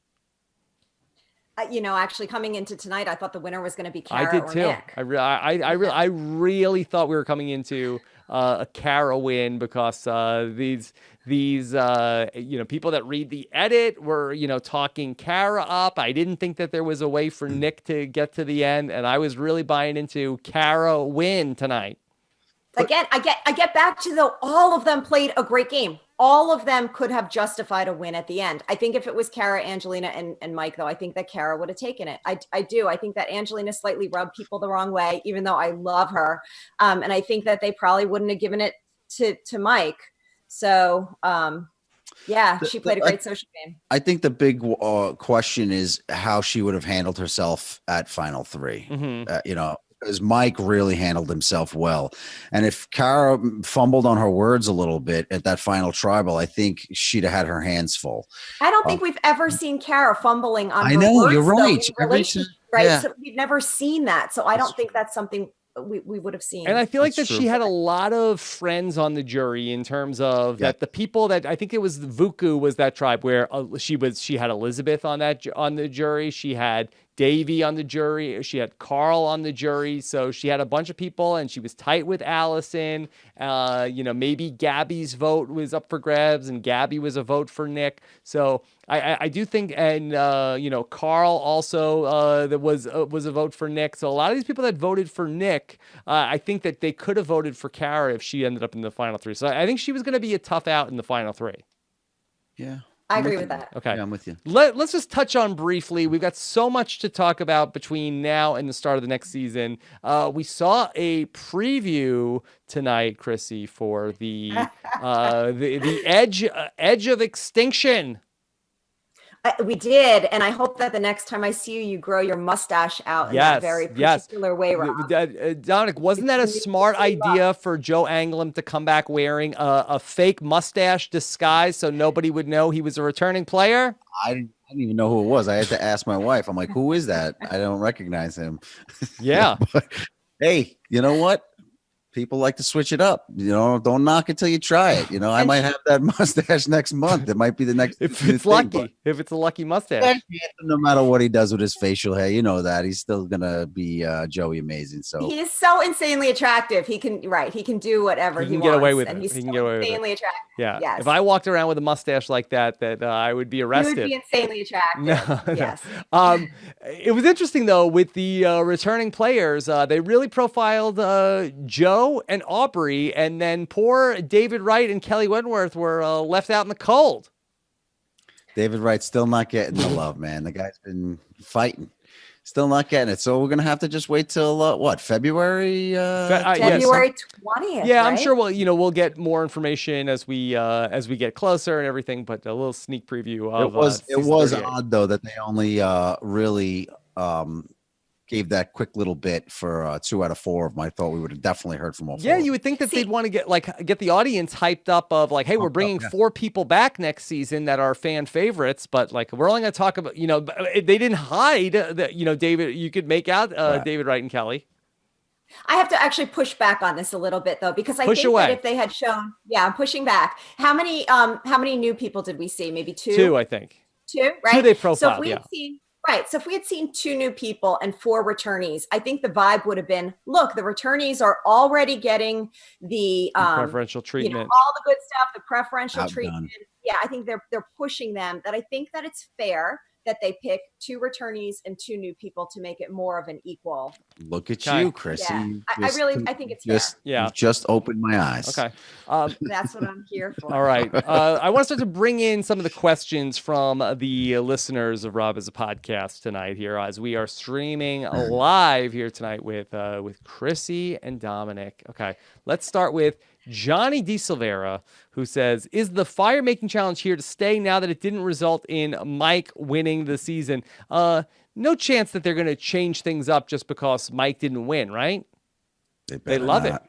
Actually coming into tonight, I thought the winner was going to be Kara I did or too. Nick. I really thought we were coming into a Kara win because these people that read the edit were talking Kara up. I didn't think that there was a way for Nick to get to the end, and I was really buying into Kara win tonight. Again, I get back to though, all of them played a great game. All of them could have justified a win at the end. I think if it was Kara, Angelina, and Mike, though, I think that Kara would have taken it. I do. I think that Angelina slightly rubbed people the wrong way, even though I love her. And I think that they probably wouldn't have given it to Mike. So, she played a great social game. I think the big question is how she would have handled herself at Final Three. Mm-hmm. Because Mike really handled himself well. And if Kara fumbled on her words a little bit at that final tribal, I think she'd have had her hands full. I don't think we've ever seen Kara fumbling on I her know, words, you're though, right. in relation, right? Yeah. So we've never seen that. So I don't think that's something we would have seen. And I feel like That's that true. she had a lot of friends on the jury in terms of that the people that I think it was Vuku was that tribe where she had Elizabeth on the jury. She had Davy on the jury. She had Carl on the jury. So she had a bunch of people and she was tight with Alison. Maybe Gabby's vote was up for grabs and Gabby was a vote for Nick. So I do think, and Carl also that was a vote for Nick. So a lot of these people that voted for Nick, I think that they could have voted for Kara if she ended up in the final three. So I think she was going to be a tough out in the final three. Yeah. I agree with that. Okay. Yeah, I'm with you. Let's just touch on briefly. We've got so much to talk about between now and the start of the next season. We saw a preview tonight, Krissy, for the Edge of Extinction. We did, and I hope that the next time I see you, you grow your mustache out in that very particular way, Rob. Dominic, wasn't that a smart idea for Joe Anglem to come back wearing a fake mustache disguise so nobody would know he was a returning player? I didn't even know who it was. I had to ask my wife. I'm like, who is that? I don't recognize him. Yeah. But, hey, you know what? People like to switch it up. Don't knock it till you try it. I might have that mustache next month. It might be the next. If it's lucky. If it's a lucky mustache. No matter what he does with his facial hair, that he's still gonna be Joey Amazing. So he is so insanely attractive. He can do whatever he wants. Get away with and it. He's he can so get away insanely with it. attractive. Yeah. Yes. If I walked around with a mustache like that, I would be arrested. He would be insanely attractive. No. Yes. It was interesting though with the returning players. They really profiled Joe and Aubrey. And then poor David Wright and Kelly Wentworth were left out in the cold. David Wright's still not getting the love, man. The guy's been fighting, still not getting it. So we're gonna have to just wait till February? February 20th. Yeah, right? I'm sure we'll get more information as we get closer and everything. But a little sneak preview of it was odd though that they only really gave that quick little bit for 2 out of 4 of them. I thought we would have definitely heard from all 4. Yeah, you would think that they'd want to get the audience hyped up of hey, we're bringing 4 people back next season that are fan favorites, but we're only going to talk about, they didn't hide that, David, you could make out David Wright and Kelly. I have to actually push back on this a little bit though, because I think that if they had shown, I'm pushing back. How many new people did we see? Maybe 2? 2, I think. 2, right? 2 they profiled, so if we had seen, right. So if we had seen 2 new people and 4 returnees, I think the vibe would have been, look, the returnees are already getting the preferential treatment, all the good stuff, the preferential treatment. Yeah, I think they're pushing them. That I think that it's fair that they pick 2 returnees and 2 new people to make it more of an equal. Look at you, Krissy. Yeah. I think it's fair. You just opened my eyes. Okay. That's what I'm here for. All right. I want to start to bring in some of the questions from the listeners of Rob as a Podcast tonight here as we are streaming live here tonight with Krissy and Dominic. Okay. Let's start with Johnny DeSilvera, who says, is the fire making challenge here to stay now that it didn't result in Mike winning the season? No chance that they're going to change things up just because Mike didn't win, right? They love it.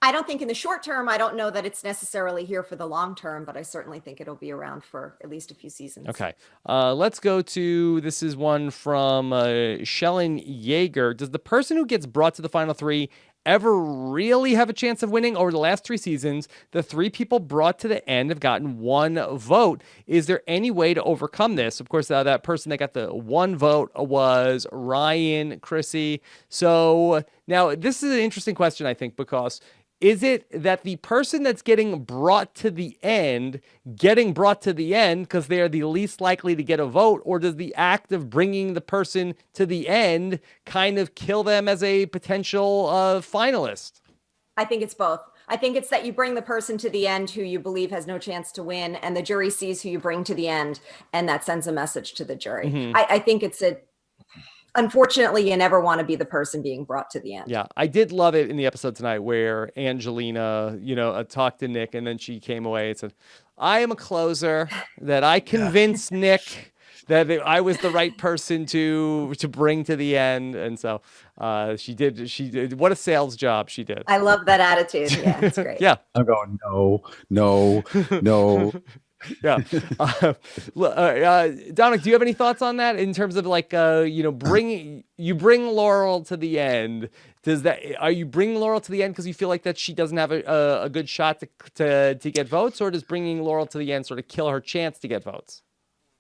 I don't think in the short term, I don't know that it's necessarily here for the long term, but I certainly think it'll be around for at least a few seasons. Okay. Let's go to, this is one from Shellen Yeager. Does the person who gets brought to the final 3 ever really have a chance of winning. Over the last 3 seasons, the 3 people brought to the end have gotten 1 vote. Is there any way to overcome this? Of course, that person that got the 1 vote was Ryan Krissy. So now this is an interesting question, I think, because is it that the person that's getting brought to the end because they're the least likely to get a vote, or does the act of bringing the person to the end kind of kill them as a potential finalist? I think it's both. I think it's that you bring the person to the end who you believe has no chance to win, and the jury sees who you bring to the end, and that sends a message to the jury. Mm-hmm. I think it's unfortunately, you never want to be the person being brought to the end. Yeah, I did love it in the episode tonight where Angelina, talked to Nick, and then she came away and said, I am a closer, that I convinced Nick that I was the right person to bring to the end. And so she did. What a sales job she did. I love that attitude. Yeah, it's great. Yeah. I'm going, no. Yeah. Dominic, do you have any thoughts on that in terms of bring Laurel to the end? Are you bringing Laurel to the end because you feel like that she doesn't have a good shot to get votes, or does bringing Laurel to the end sort of kill her chance to get votes?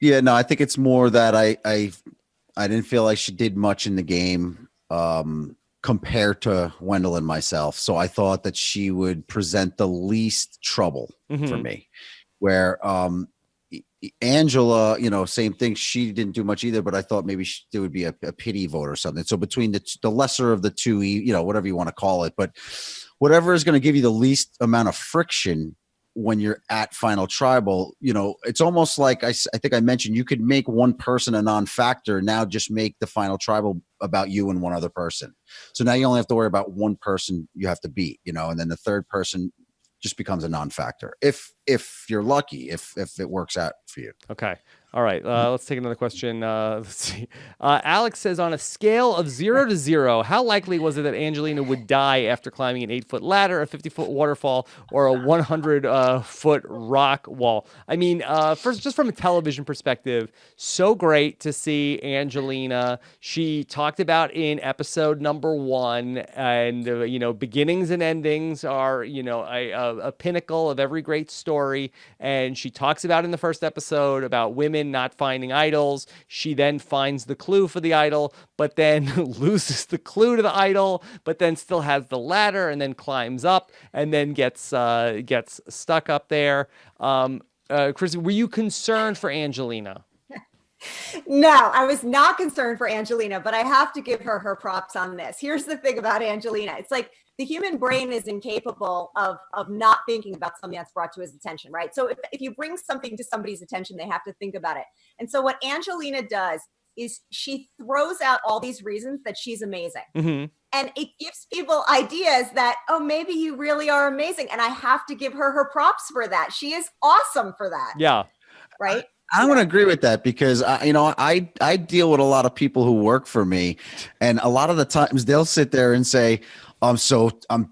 Yeah, no, I think it's more that I didn't feel like she did much in the game compared to Wendell and myself. So I thought that she would present the least trouble for me. Where Angela, same thing. She didn't do much either, but I thought maybe there would be a pity vote or something. So between the lesser of the two, whatever you want to call it, but whatever is going to give you the least amount of friction when you're at Final Tribal, it's almost like I think I mentioned you could make one person a non-factor. Now just make the Final Tribal about you and one other person. So now you only have to worry about one person you have to beat, and then the third person just becomes a non-factor if you're lucky, if it works out for you. Okay. All right. Let's take another question. Let's see. Alex says, on a scale of 0 to 0, how likely was it that Angelina would die after climbing an 8-foot ladder, a 50-foot waterfall, or a 100-foot rock wall? I mean, first, just from a television perspective, so great to see Angelina. She talked about in episode number 1, and beginnings and endings are a pinnacle of every great story. And she talks about in the first episode about women not finding idols. She then finds the clue for the idol, but then loses the clue to the idol, but then still has the ladder and then climbs up and then gets stuck up there. Krissy, were you concerned for Angelina? No, I was not concerned for Angelina, but I have to give her props on this. Here's the thing about Angelina. It's like the human brain is incapable of not thinking about something that's brought to his attention, right? So if you bring something to somebody's attention, they have to think about it. And so what Angelina does is she throws out all these reasons that she's amazing. Mm-hmm. And it gives people ideas that, oh, maybe you really are amazing. And I have to give her props for that. She is awesome for that. Yeah. Right? I'm going to agree with that because I deal with a lot of people who work for me, and a lot of the times they'll sit there and say, I'm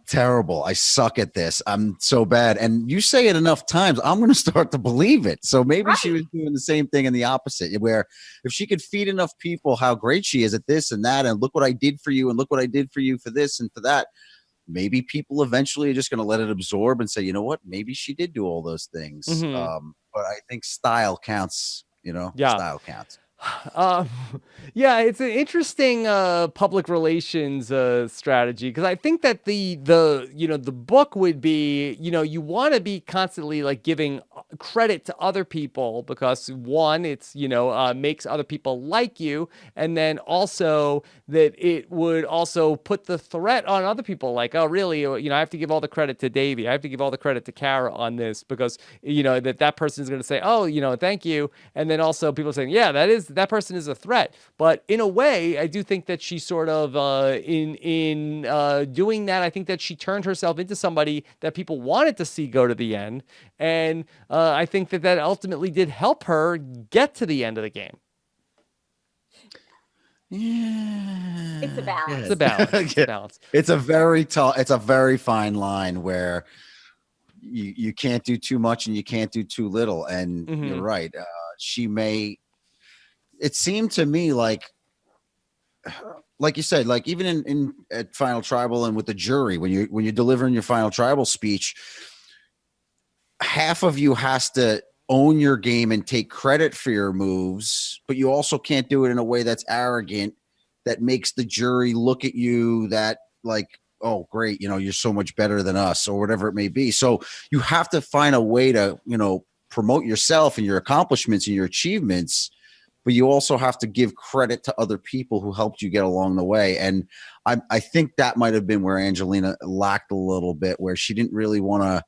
terrible. I suck at this. I'm so bad. And you say it enough times, I'm going to start to believe it. So maybe she was doing the same thing in the opposite, where if she could feed enough people how great she is at this and that, and look what I did for you and look what I did for you for this and for that, maybe people eventually are just going to let it absorb and say, you know what, maybe she did do all those things. Mm-hmm. But I think style counts, style counts. Yeah, it's an interesting public relations strategy, because I think that the book would be, you want to be constantly like giving credit to other people, because one, it's makes other people like you, and then also that it would also put the threat on other people, like, oh really, I have to give all the credit to Davey, I have to give all the credit to Kara on this, because that person is going to say, oh, thank you, and then also people are saying, yeah, that person is a threat. But in a way, I do think that she sort of, in doing that, I think that she turned herself into somebody that people wanted to see go to the end. And I think that ultimately did help her get to the end of the game. Yeah. It's a balance. It's a balance. It's a balance. It's a very fine line where you can't do too much and you can't do too little. And you're right. It seemed to me like like you said, like even in at Final Tribal and with the jury, when you're delivering your Final Tribal speech, half of you has to own your game and take credit for your moves, but you also can't do it in a way that's arrogant, that makes the jury look at you that like, oh, great, you're so much better than us, or whatever it may be. So you have to find a way to, promote yourself and your accomplishments and your achievements, but you also have to give credit to other people who helped you get along the way. And I think that might have been where Angelina lacked a little bit, where she didn't really want to,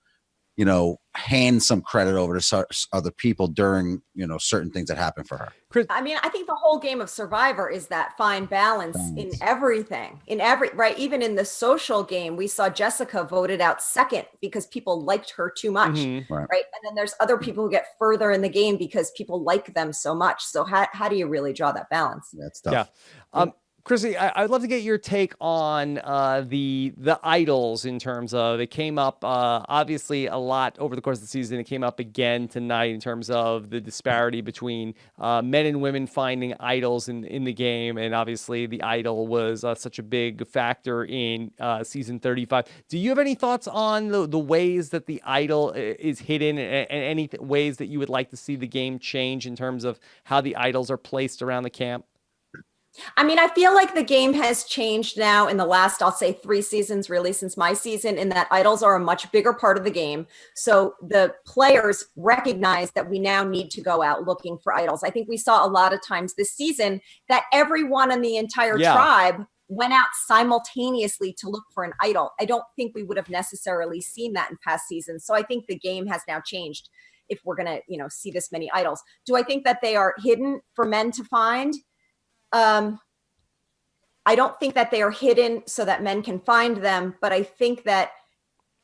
hand some credit over to other people during, certain things that happen for her. I mean, I think the whole game of Survivor is that fine balance in everything, right? Even in the social game, we saw Jessica voted out second because people liked her too much, right? And then there's other people who get further in the game because people like them so much. So how do you really draw that balance? That's tough. Yeah. Krissy, I'd love to get your take on the idols in terms of, it came up obviously a lot over the course of the season. It came up again tonight in terms of the disparity between men and women finding idols in the game. And obviously the idol was such a big factor in season 35. Do you have any thoughts on the ways that the idol is hidden, and any ways that you would like to see the game change in terms of how the idols are placed around the camp? I mean, I feel like the game has changed now in the last, I'll say 3 seasons, really, since my season, in that idols are a much bigger part of the game. So the players recognize that we now need to go out looking for idols. I think we saw a lot of times this season that everyone in the entire tribe went out simultaneously to look for an idol. I don't think we would have necessarily seen that in past seasons. So I think the game has now changed if we're going to, see this many idols. Do I think that they are hidden for men to find? I don't think that they are hidden so that men can find them, but I think that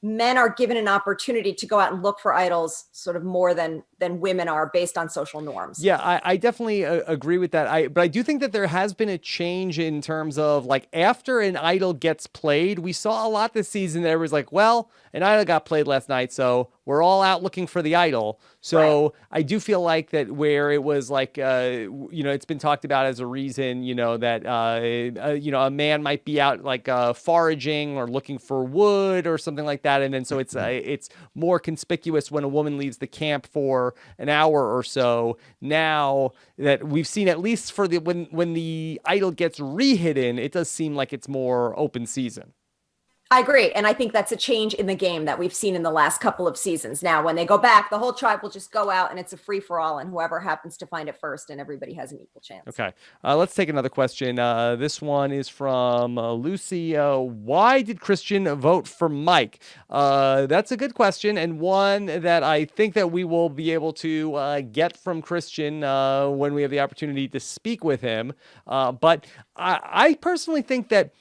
men are given an opportunity to go out and look for idols sort of more than women are, based on social norms. Yeah, I definitely agree with that. But I do think that there has been a change in terms of, like, after an idol gets played, we saw a lot this season that everyone's like, well, an idol got played last night, so we're all out looking for the idol. So I do feel like that, where it was like, it's been talked about as a reason, that, a man might be out like foraging or looking for wood or something like that. And then so it's more conspicuous when a woman leaves the camp for an hour or so. Now that we've seen, at least for when the idol gets re-hidden, it does seem like it's more open season. I agree. And I think that's a change in the game that we've seen in the last couple of seasons. Now, when they go back, the whole tribe will just go out and it's a free for all, and whoever happens to find it first, and everybody has an equal chance. Okay. Let's take another question. This one is from Lucy. Why did Christian vote for Mike? That's a good question, and one that I think that we will be able to get from Christian when we have the opportunity to speak with him. But I personally think that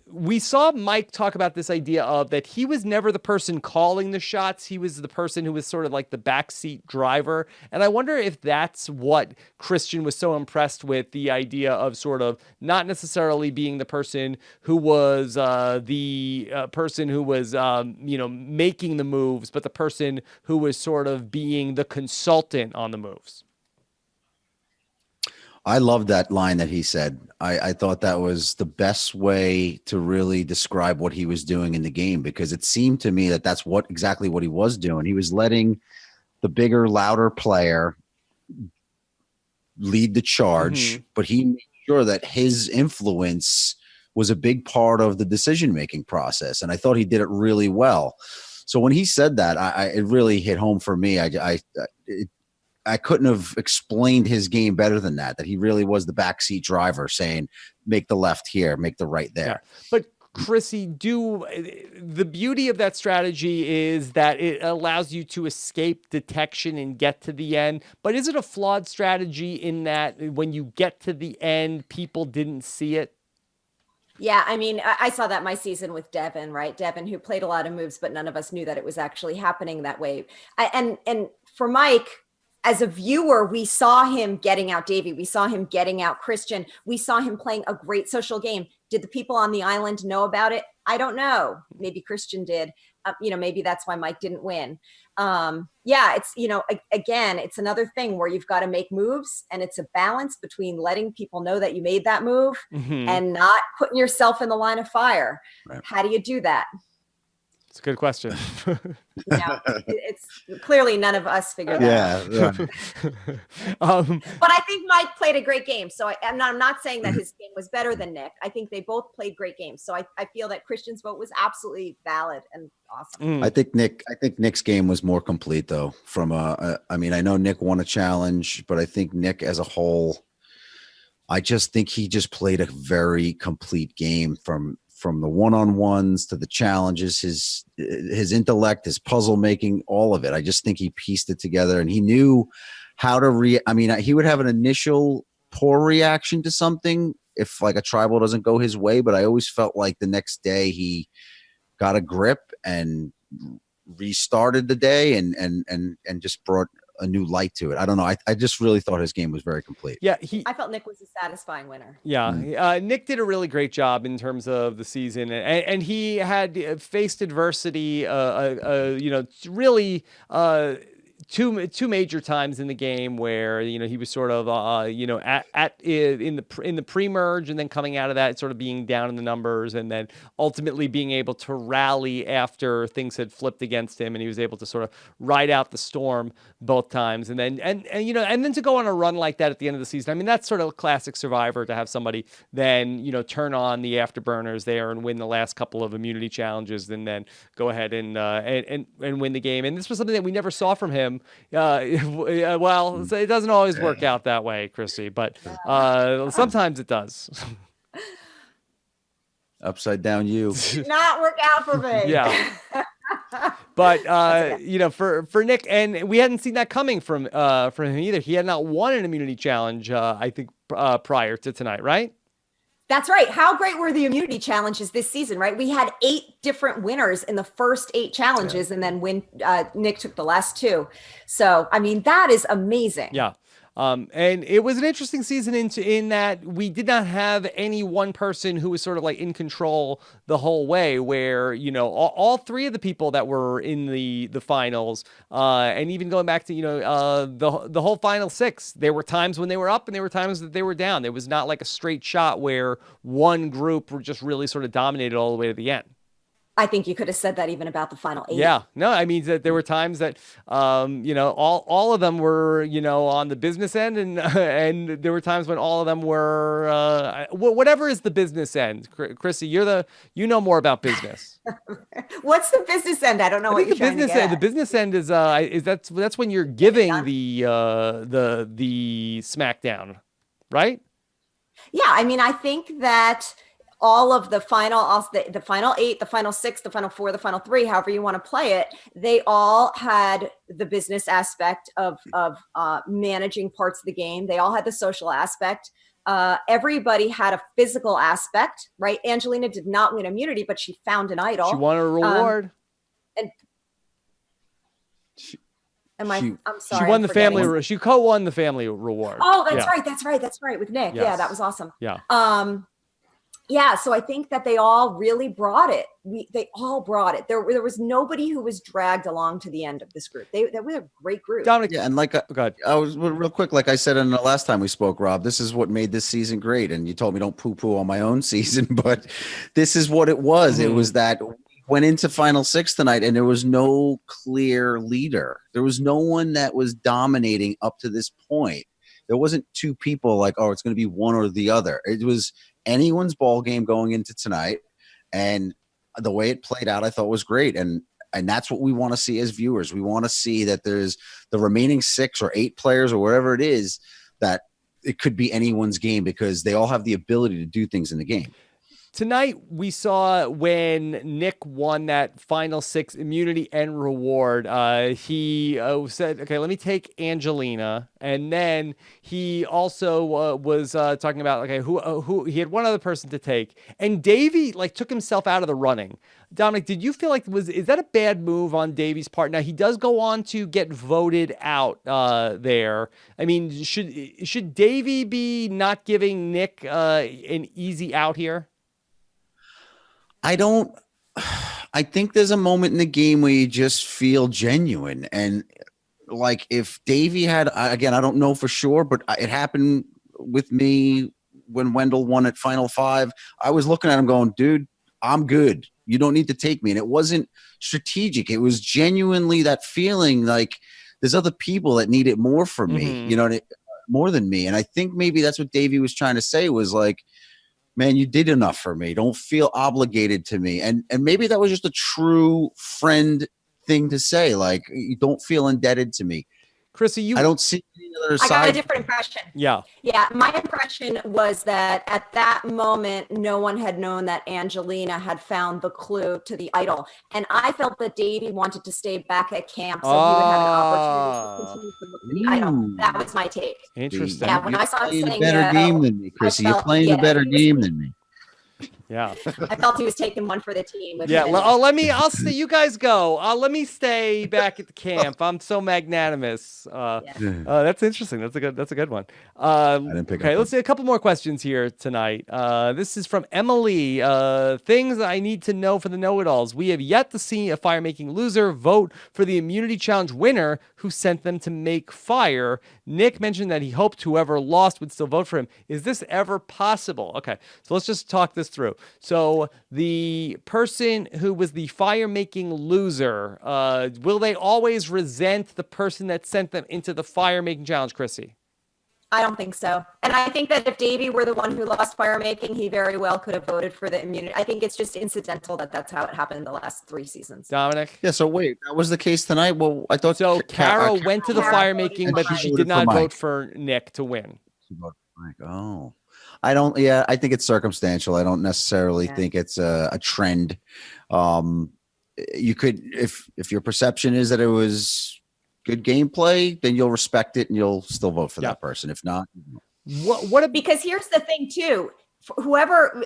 we saw Mike talk about this idea of that he was never the person calling the shots. He was the person who was sort of like the backseat driver. And I wonder if that's what Christian was so impressed with, the idea of sort of not necessarily being the person who was the person who was, making the moves, but the person who was sort of being the consultant on the moves. I love that line that he said. I thought that was the best way to really describe what he was doing in the game, because it seemed to me that that's exactly what he was doing. He was letting the bigger, louder player lead the charge, but he made sure that his influence was a big part of the decision-making process. And I thought he did it really well. So when he said that, it really hit home for me. I couldn't have explained his game better than that he really was the backseat driver saying, make the left here, make the right there. Yeah. But Krissy, the beauty of that strategy is that it allows you to escape detection and get to the end. But is it a flawed strategy in that when you get to the end, people didn't see it? Yeah, I mean, I saw that my season with Devin, right? Devin, who played a lot of moves, but none of us knew that it was actually happening that way. And for Mike, as a viewer, we saw him getting out Davey. We saw him getting out Christian. We saw him playing a great social game. Did the people on the island know about it? I don't know. Maybe Christian did. maybe that's why Mike didn't win. It's, again, it's another thing where you've got to make moves, and it's a balance between letting people know that you made that move and not putting yourself in the line of fire. Right. How do you do that? It's a good question. It's clearly none of us figured that out. But I think Mike played a great game. So I'm not saying that his game was better than Nick. I think they both played great games. So I feel that Christian's vote was absolutely valid and awesome. I think Nick's game was more complete, though. I know Nick won a challenge, but I think Nick as a whole, I just think he just played a very complete game from the one-on-ones to the challenges, his intellect, his puzzle making, all of it. I just think he pieced it together, and he knew how to he would have an initial poor reaction to something if like a tribal doesn't go his way, but I always felt like the next day he got a grip and restarted the day and just brought a new light to it. I don't know. I just really thought his game was very complete. Yeah, I felt Nick was a satisfying winner. Yeah, Nick did a really great job in terms of the season, and he had faced adversity. Really. Two major times in the game where he was sort of in the pre-merge, and then coming out of that sort of being down in the numbers, and then ultimately being able to rally after things had flipped against him, and he was able to sort of ride out the storm both times, and then to go on a run like that at the end of the season. I mean, that's sort of a classic Survivor, to have somebody then turn on the afterburners there and win the last couple of immunity challenges, and then go ahead and win the game. And this was something that we never saw from him. It doesn't always work out that way, Krissy, but sometimes it does. Upside down you. Did not work out for me. Yeah. But for Nick, and we hadn't seen that coming from him either. He had not won an immunity challenge, I think, prior to tonight, right? That's right. How great were the immunity challenges this season, right? We had 8 different winners in the first 8 challenges, and then Nick took the last 2. So, I mean, that is amazing. Yeah. And it was an interesting season in that we did not have any one person who was sort of like in control the whole way, where, all 3 of the people that were in the finals, and even going back to, the whole final 6, there were times when they were up and there were times that they were down. There was not like a straight shot where one group were just really sort of dominated all the way to the end. I think you could have said that even about the final 8. Yeah, no, I mean that there were times that, all of them were, on the business end, and there were times when all of them were, whatever is the business end. Krissy, you know more about business. What's the business end? I don't know what you're trying to get at. The business end is that's when you're giving the SmackDown, right? Yeah, I mean, I think that all of the final 8, the final 6, the final 4, the final 3, however you want to play it, they all had the business aspect of managing parts of the game. They all had the social aspect. Everybody had a physical aspect, right? Angelina did not win immunity, but she found an idol. She won a reward. I'm sorry. She won the family. She co-won the family reward. Oh, that's right. That's right. With Nick. Yes. Yeah, that was awesome. Yeah. So I think that they all really brought it. They all brought it. There was nobody who was dragged along to the end of this group. They were a great group. Dominic, yeah, and I was real quick, like I said in the last time we spoke, Rob, this is what made this season great. And you told me don't poo-poo on my own season, but this is what it was. Mm-hmm. It was that we went into Final 6 tonight, and there was no clear leader. There was no one that was dominating up to this point. There wasn't 2 people like, oh, it's going to be one or the other. It was anyone's ball game going into tonight, and the way it played out I thought was great, and that's what we want to see as viewers. We want to see that there's the remaining 6 or 8 players or whatever it is, that it could be anyone's game because they all have the ability to do things in the game. Tonight, we saw when Nick won that final 6 immunity and reward, he said, okay, let me take Angelina. And then he also was talking about, okay, who he had one other person to take. And Davey took himself out of the running. Dominic, did you feel like is that a bad move on Davey's part? Now, he does go on to get voted out there. I mean, should Davey be not giving Nick an easy out here? I don't I think there's a moment in the game where you just feel genuine. And like if Davey had, again, I don't know for sure, but it happened with me when Wendell won at Final Five. I was looking at him going, dude, I'm good. You don't need to take me. And it wasn't strategic. It was genuinely that feeling like there's other people that need it more from me, more than me. And I think maybe that's what Davey was trying to say was like, man, you did enough for me. Don't feel obligated to me. And maybe that was just a true friend thing to say. Like, you don't feel indebted to me. Krissy, I don't see any other I side. got a different impression. Yeah. Yeah, my impression was that at that moment, no one had known that Angelina had found the clue to the idol. And I felt that Davey wanted to stay back at camp so he would have an opportunity to continue to look for the idol. That was my take. Interesting. Yeah, when You're I saw him playing saying a better no, game than me, Krissy. You're felt- playing a yeah, better he was- game than me. Yeah. I felt he was taking one for the team. with Yeah. him. I'll stay. You guys go. Let me stay back at the camp. I'm so magnanimous. That's interesting. That's a good one. didn't pick Okay. up Let's see a couple more questions here tonight. This is from Emily. Things I need to know for the know-it-alls. We have yet to see a fire-making loser vote for the immunity challenge winner who sent them to make fire. Nick mentioned that he hoped whoever lost would still vote for him. Is this ever possible? Okay. So let's just talk this through. So the person who was the fire-making loser, will they always resent the person that sent them into the fire-making challenge, Krissy? I don't think so. And I think that if Davey were the one who lost fire making, he very well could have voted for the immunity. I think it's just incidental that that's how it happened the last 3 seasons. Dominic? Yeah, so wait, that was the case tonight? Well, I thought So Kara went to the Kara fire-making, voted but for she Mike. did not For Mike. vote for Nick to win. Oh, I don't. Yeah, I think it's circumstantial. I don't necessarily think it's a trend. You could, if your perception is that it was good gameplay, then you'll respect it and you'll still vote for that person. If not, Because here's the thing too, whoever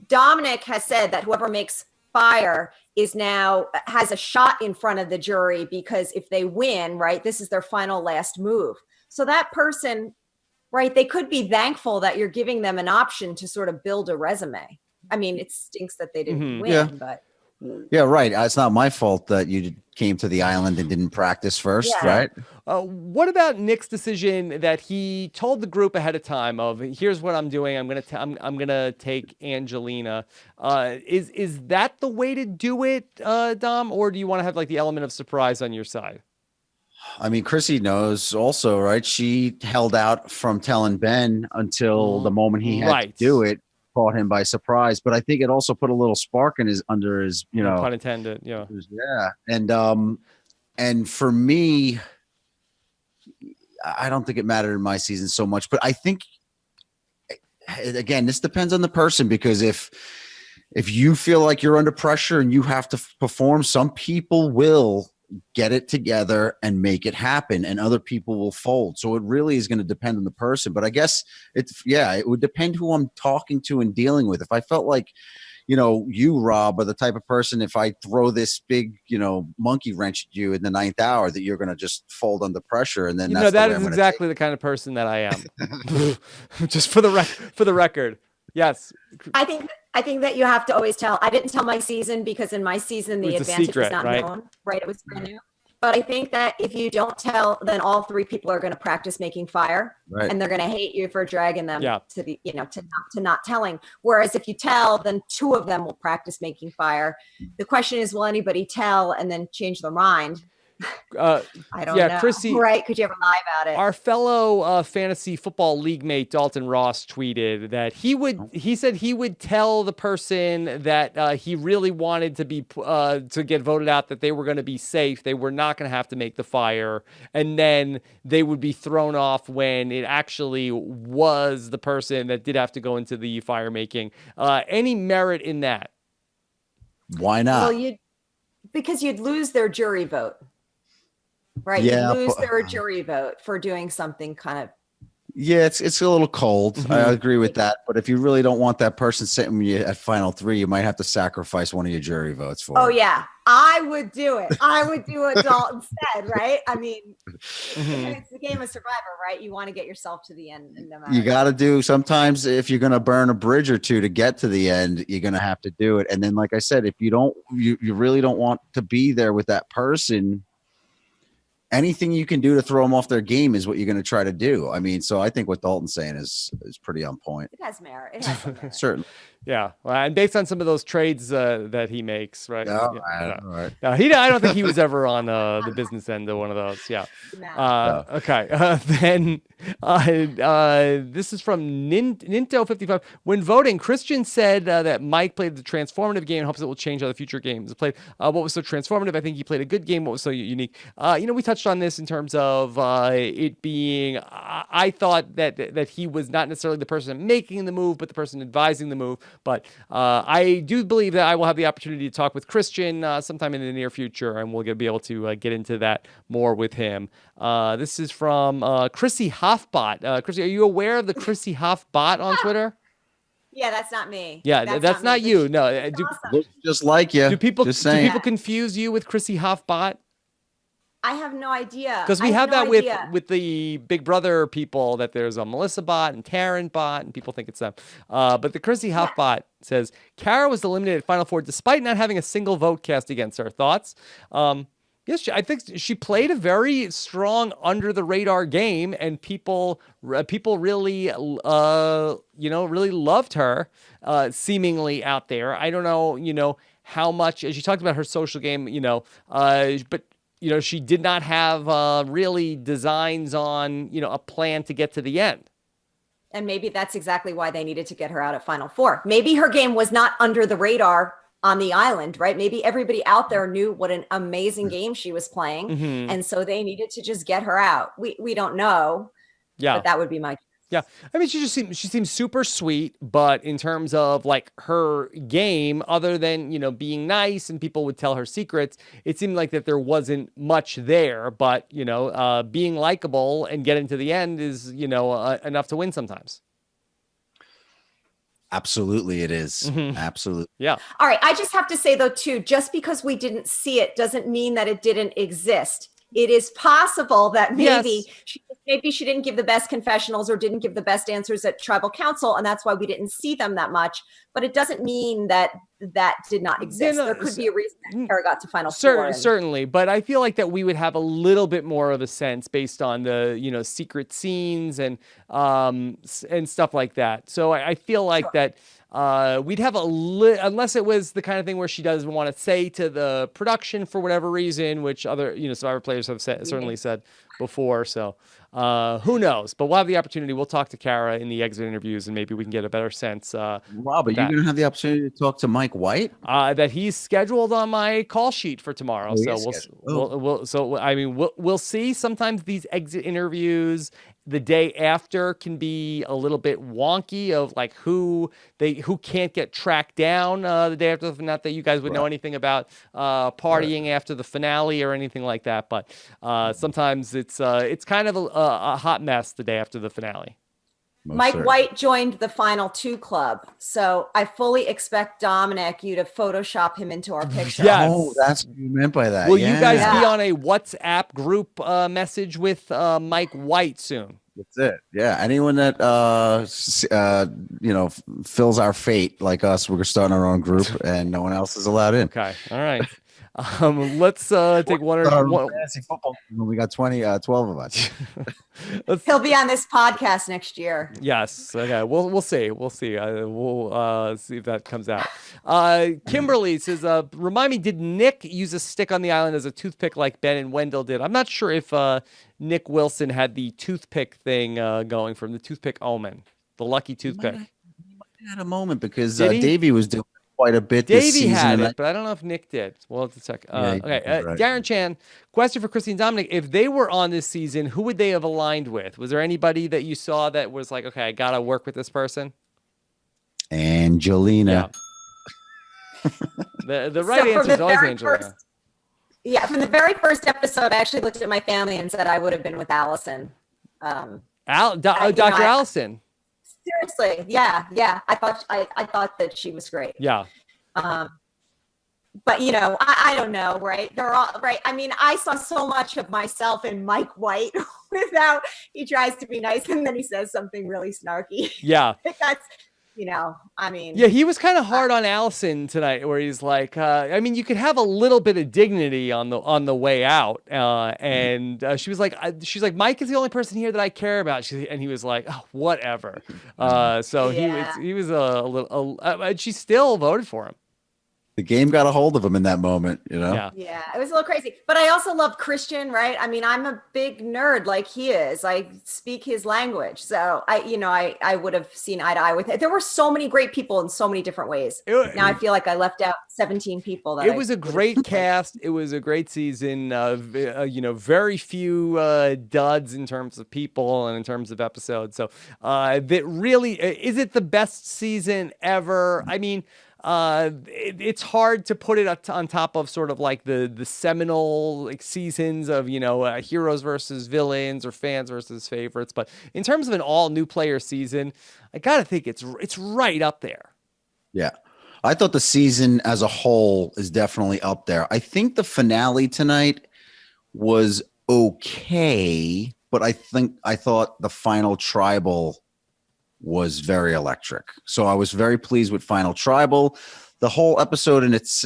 Dominic has said that whoever makes fire is now has a shot in front of the jury because if they win, right, this is their final last move. So that person, right, they could be thankful that you're giving them an option to sort of build a resume. I mean, it stinks that they didn't win, but yeah, right. It's not my fault that you came to the island and didn't practice first, right? What about Nick's decision that he told the group ahead of time of here's what I'm doing. I'm gonna take Angelina. Is that the way to do it, Dom, or do you want to have like the element of surprise on your side? I mean, Krissy knows also, right? She held out from telling Ben until the moment he had to do it. Caught him by surprise, but I think it also put a little spark in under his, pun intended. Yeah. And for me, I don't think it mattered in my season so much, but I think again, this depends on the person because if you feel like you're under pressure and you have to perform, some people will get it together and make it happen and other people will fold. So it really is going to depend on the person, but I guess it would depend who I'm talking to and dealing with. If I felt like, you, Rob, are the type of person, if I throw this big, monkey wrench at you in the 9th hour that you're going to just fold under pressure. And then that is exactly the kind of person that I am. Just for the record. Yes. I think that you have to always tell. I didn't tell my season because in my season the advantage was not known, right? It was brand new. But I think that if you don't tell, then all 3 people are going to practice making fire, and they're going to hate you for dragging them to the, to not telling. Whereas if you tell, then 2 of them will practice making fire. The question is, will anybody tell and then change their mind? I don't know. Krissy, right? Could you ever lie about it? Our fellow fantasy football league mate Dalton Ross tweeted that he said he would tell the person that he really wanted to be to get voted out that they were going to be safe. They were not going to have to make the fire, and then they would be thrown off when it actually was the person that did have to go into the fire making. Any merit in that? Why not? Well, because you'd lose their jury vote. Right. Yeah, you lose their jury vote for doing something kind of Yeah, it's a little cold. Mm-hmm. I agree with that. But if you really don't want that person sitting with you at final 3, you might have to sacrifice one of your jury votes for Oh it. yeah, I would do it. I would do what Dalton said, right? I mean, it's the game of Survivor, right? You want to get yourself to the end, no matter. You got to do sometimes if you're going to burn a bridge or two to get to the end, you're going to have to do it. And then, like I said, if you really don't want to be there with that person, anything you can do to throw them off their game is what you're going to try to do. I mean, so I think what Dalton's saying is pretty on point. It has merit. It has some merit. Certainly. Yeah, well, and based on some of those trades that he makes, right? No, Yeah, all right. No, I don't think he was ever on the business end of one of those. Yeah. No. Okay. Then this is from Ninto55. When voting, Christian said that Mike played the transformative game and hopes it will change how the future games played. What was so transformative? I think he played a good game. What was so unique? We touched on this in terms of it being. I thought that he was not necessarily the person making the move, but the person advising the move. But I do believe that I will have the opportunity to talk with Christian sometime in the near future, and we'll be able to get into that more with him. This is from Krissy Hoffbot. Krissy, are you aware of the Krissy Hoffbot on Twitter? Yeah, that's not me. Yeah, that's not me. you. No, Awesome. Looks just like you. do people just saying. confuse you with Krissy Hoffbot? I have no idea. Because we I have no that idea. with the Big Brother people, that there's a Melissa bot and Taryn bot, and people think it's them. But the Krissy Hoff bot says, Kara was eliminated at Final Four despite not having a single vote cast against her. Thoughts? Yes, I think she played a very strong under-the-radar game, and people really, really loved her, seemingly out there. I don't know, how much, as you talked about her social game, but she did not have really designs on, a plan to get to the end. And maybe that's exactly why they needed to get her out at Final Four. Maybe her game was not under the radar on the island, right? Maybe everybody out there knew what an amazing game she was playing. Mm-hmm. And so they needed to just get her out. We don't know. Yeah. But that would be my guess. Yeah. I mean, she seems super sweet, but in terms of like her game, other than, being nice and people would tell her secrets, it seemed like that there wasn't much there, but, being likable and getting to the end is, enough to win sometimes. Absolutely, it is. Mm-hmm. Absolutely. Yeah. All right. I just have to say, though, too, just because we didn't see it doesn't mean that it didn't exist. It is possible that maybe she didn't give the best confessionals or didn't give the best answers at tribal council, and that's why we didn't see them that much. But it doesn't mean that did not exist. There could be a reason that Kara got to Final Four. Certainly, but I feel like that we would have a little bit more of a sense based on the secret scenes and stuff like that. So I feel like that. We'd have unless it was the kind of thing where she doesn't want to say to the production for whatever reason, which other Survivor players have certainly said before. So who knows? But we'll have the opportunity. We'll talk to Kara in the exit interviews, and maybe we can get a better sense. Rob, are you going to have the opportunity to talk to Mike White? That he's scheduled on my call sheet for tomorrow. We'll see. Sometimes these exit interviews the day after can be a little bit wonky of like who can't get tracked down the day after. Not that you guys would know anything about partying after the finale or anything like that, but sometimes it's kind of a hot mess the day after the finale. Mike White joined the Final Two Club, so I fully expect Dominic, you to Photoshop him into our picture. Yes. Oh, that's what you meant by that. Will you guys be on a WhatsApp group message with Mike White soon? That's it. Yeah. Anyone that fills our fate like us, we're starting our own group, and no one else is allowed in. Okay. All right. Let's take one. Fantasy football. We got 12 of us. He'll be on this podcast next year. Yes. Okay. We'll see. We'll see. We'll see if that comes out. Kimberly says, "Remind me, did Nick use a stick on the island as a toothpick like Ben and Wendell did?" I'm not sure if Nick Wilson had the toothpick thing going from the toothpick omen, the lucky toothpick. He had a moment because Did he? Davey was doing quite a bit this Davey season. had it, but I don't know if Nick did. We'll have to check. Okay. Right. Darren Chan, question for Krissy and Dominic. If they were on this season, who would they have aligned with? Was there anybody that you saw that was like, okay, I got to work with this person? Angelina. Yeah. The right answer is always Angelina. From the very first episode, I actually looked at my family and said I would have been with Alison. Dr. Allison. Seriously, yeah. I thought that she was great. Yeah. But I don't know, right? They're all right. I mean, I saw so much of myself in Mike White without he tries to be nice and then he says something really snarky. Yeah. That's I mean. Yeah, he was kind of hard on Alison tonight, where he's like, I mean, you could have a little bit of dignity on the way out, and she's like, Mike is the only person here that I care about, and he was like, oh, whatever. So he was a little. She still voted for him. The game got a hold of him in that moment, Yeah, it was a little crazy. But I also love Christian, right? I mean, I'm a big nerd like he is. I speak his language. So I would have seen eye to eye with it. There were so many great people in so many different ways. Now I feel like I left out 17 people. It was a great cast. It was a great season. Very few duds in terms of people and in terms of episodes. So that really, is it the best season ever? I mean, it's hard to put it on top of sort of like the seminal seasons of heroes versus villains or fans versus favorites, but in terms of an all new player season, I gotta think it's right up there. Yeah, I thought the season as a whole is definitely up there. I think the finale tonight was okay, but I thought the final tribal was very electric. So I was very pleased with Final Tribal. The whole episode and its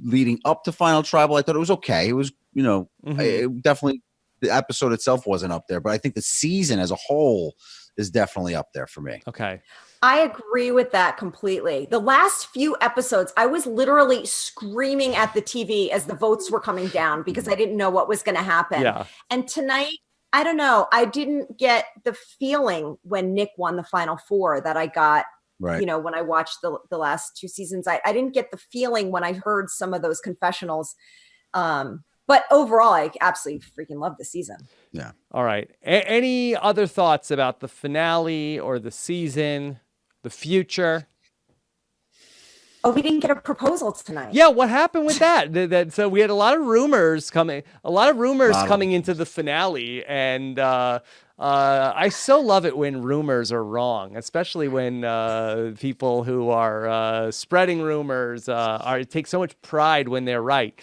leading up to Final Tribal, I thought it was okay. It was, it definitely, the episode itself wasn't up there, but I think the season as a whole is definitely up there for me. Okay. I agree with that completely. The last few episodes, I was literally screaming at the TV as the votes were coming down because I didn't know what was going to happen. Yeah. And tonight, I don't know. I didn't get the feeling when Nick won the final four that I got, right. When I watched the last two seasons. I didn't get the feeling when I heard some of those confessionals. But overall, I absolutely freaking love the season. Yeah. All right. Any other thoughts about the finale or the season, the future? Oh, we didn't get a proposal tonight. Yeah, what happened with that? So we had a lot of rumors coming into the finale, and I so love it when rumors are wrong, especially when people who are spreading rumors take so much pride when they're right.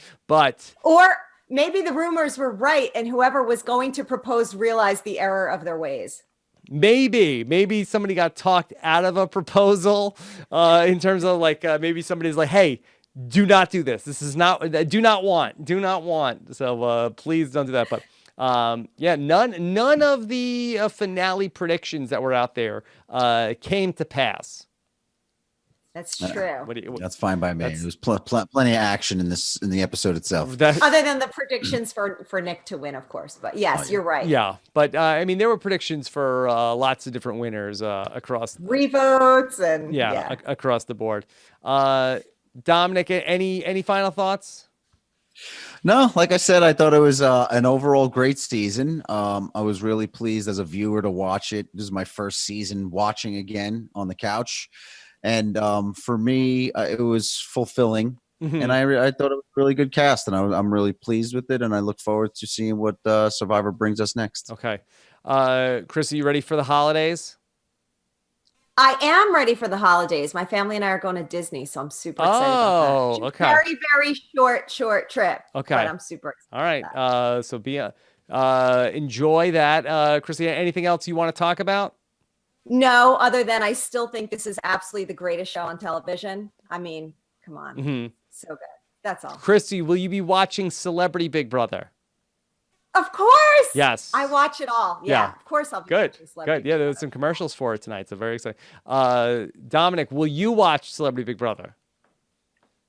Or maybe the rumors were right, and whoever was going to propose realized the error of their ways. Maybe somebody got talked out of a proposal in terms of maybe somebody's like, hey, do not do this. This is not, do not want. So please don't do that. But none of the finale predictions that were out there came to pass. That's true. That's fine by me. It was plenty of action in the episode itself. Other than the predictions for Nick to win, of course. But yes, you're right. Yeah, but I mean, there were predictions for lots of different winners across revotes and across the board. Dominic, any final thoughts? No, like I said, I thought it was an overall great season. I was really pleased as a viewer to watch it. This is my first season watching again on the couch. And for me, it was fulfilling, and I thought it was a really good cast, and I'm really pleased with it, and I look forward to seeing what Survivor brings us next. Okay. Krissy, you ready for the holidays? I am ready for the holidays. My family and I are going to Disney, so I'm super excited about that. Okay. Very, very short trip. Okay. But I'm super excited. All right. So enjoy that. Krissy, anything else you want to talk about? No, other than I still think this is absolutely the greatest show on television. I mean, come on. Mm-hmm. So good. That's all. Krissy, will you be watching Celebrity Big Brother? Of course. Yes. I watch it all. Yeah. Of course I'll be watching Celebrity Good. Yeah, there was some commercials for it tonight, so very exciting. Dominic, will you watch Celebrity Big Brother?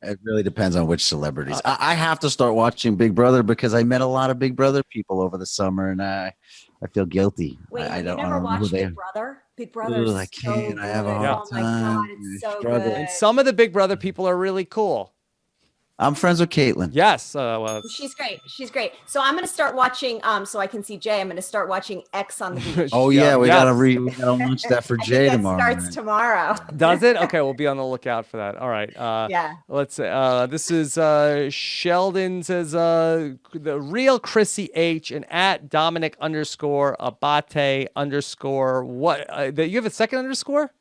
It really depends on which celebrities. I have to start watching Big Brother because I met a lot of Big Brother people over the summer, and I feel guilty. Wait, I don't never know watched who Big Brother? Big Brother. I can't. So I have a good. hard Oh my time. God, it's so Struggle. good. And some of the Big Brother people are really cool. I'm friends with Caitlin. Yes. Well, She's great. She's great. So I'm going to start watching. So I can see Jay. I'm going to start watching X on the beach. Oh yeah, we Yes. we gotta launch that for I Jay think that tomorrow. starts night. tomorrow. does it? Okay, we'll be on the lookout for that. All right. Yeah. Let's. This is Sheldon says the real Krissy H and at Dominic _Abate _ what? You have a second underscore?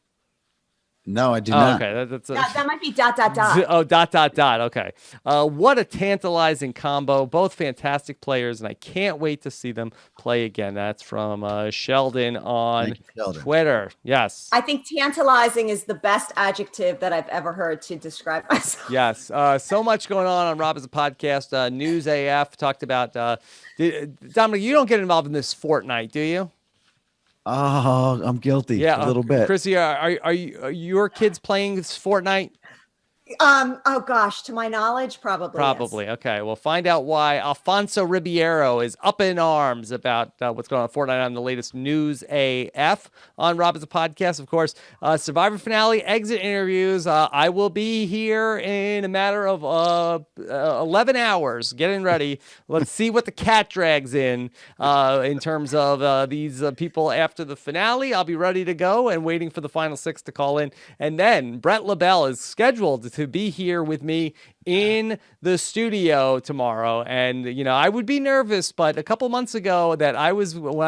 No, I do Oh, not. okay. That's That might be ... Oh, ... Okay. What a tantalizing combo. Both fantastic players, and I can't wait to see them play again. That's from Sheldon on Thank you, Sheldon. Twitter. Yes. I think tantalizing is the best adjective that I've ever heard to describe myself. Yes. So much going on Rob as a podcast. News AF talked about Dominic, you don't get involved in this Fortnite, do you? Oh, I'm guilty. Yeah, a little bit. Krissy, are your kids playing this Fortnite? Oh gosh, to my knowledge, probably. Probably. Yes. Okay. We'll find out why Alfonso Ribeiro is up in arms about what's going on in Fortnite on the latest News AF on Rob as a podcast. Of course, Survivor finale exit interviews. I will be here in a matter of 11 hours getting ready. Let's see what the cat drags in terms of these people after the finale. I'll be ready to go and waiting for the final 6 to call in. And then Brett LaBelle is scheduled to be here with me in the studio tomorrow. And, I would be nervous, but a couple months ago when I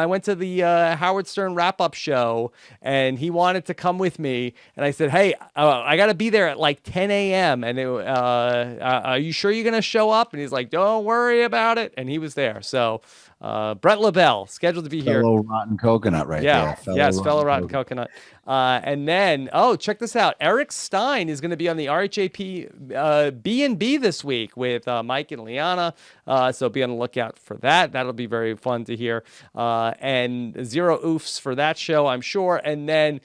went to the Howard Stern wrap-up show and he wanted to come with me and I said, hey, I got to be there at like 10 a.m. And are you sure you're going to show up? And he's like, don't worry about it. And he was there. So Brett LaBelle scheduled to be here. Fellow rotten coconut right Yeah, there. yes, fellow rotten coconut. And then, check this out. Eric Stein is going to be on the RHAP B&B this week with Mike and Liana. So be on the lookout for that. That'll be very fun to hear. And zero oofs for that show, I'm sure. And then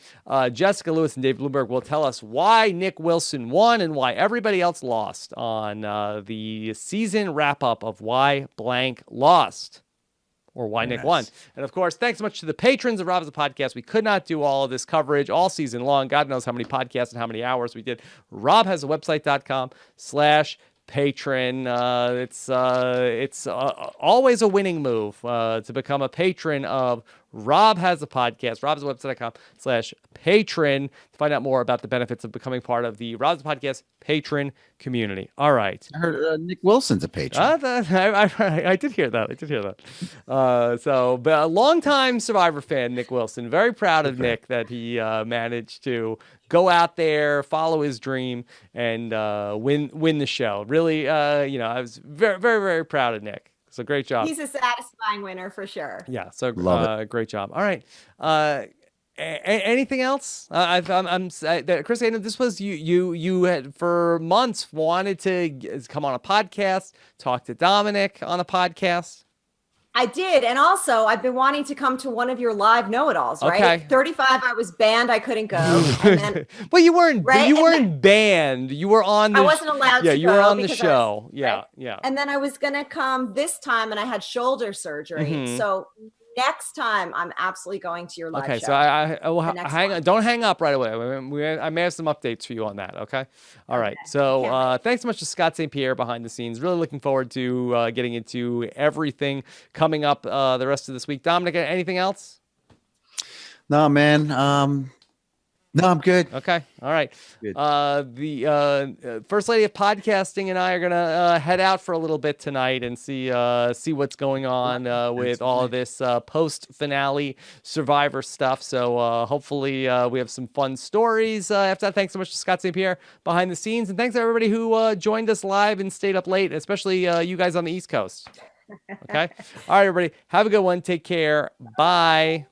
Jessica Lewis and Dave Bloomberg will tell us why Nick Wilson won and why everybody else lost on the season wrap-up of Why Blank Lost. Or why Nick won. And of course, thanks so much to the patrons of Rob as a Podcast. We could not do all of this coverage all season long. God knows how many podcasts and how many hours we did. robhasawebsite.com/patron. It's always a winning move to become a patron of Rob Has a Podcast. robhasawebsite.com/patron to find out more about the benefits of becoming part of the Rob Has a Podcast patron community. All right. I heard Nick Wilson's a patron. I did hear that. But a longtime Survivor fan, Nick Wilson. Very proud of Nick that he managed to go out there, follow his dream, and win the show. Really, I was very, very, very proud of Nick. So great job. He's a satisfying winner for sure. Yeah. So Love great job. All right. Anything else? Krissy, I know this was you had for months wanted to come on a podcast, talk to Dominic on a podcast. I did. And also, I've been wanting to come to one of your live know-it-alls, right? Okay. 35, I was banned. I couldn't go. And then, Well, you weren't. Right? You And weren't banned. You were on. I wasn't allowed Yeah, to you were go on the because show. right? Yeah. And then I was going to come this time and I had shoulder surgery. Mhm. So next time, I'm absolutely going to your live Okay, show. so I will The next hang one. on. Don't hang up right away. I may have some updates for you on that. Okay. All right. So thanks so much to Scott St. Pierre behind the scenes. Really looking forward to getting into everything coming up the rest of this week. Dominic, anything else? No, man. No, I'm good. Okay. All right. Good. The First Lady of Podcasting and I are gonna head out for a little bit tonight and see what's going on with all of this post finale Survivor stuff. So hopefully we have some fun stories after that. Thanks so much to Scott St. Pierre behind the scenes, and thanks to everybody who joined us live and stayed up late, especially you guys on the East Coast. Okay. All right, everybody. Have a good one. Take care. Bye.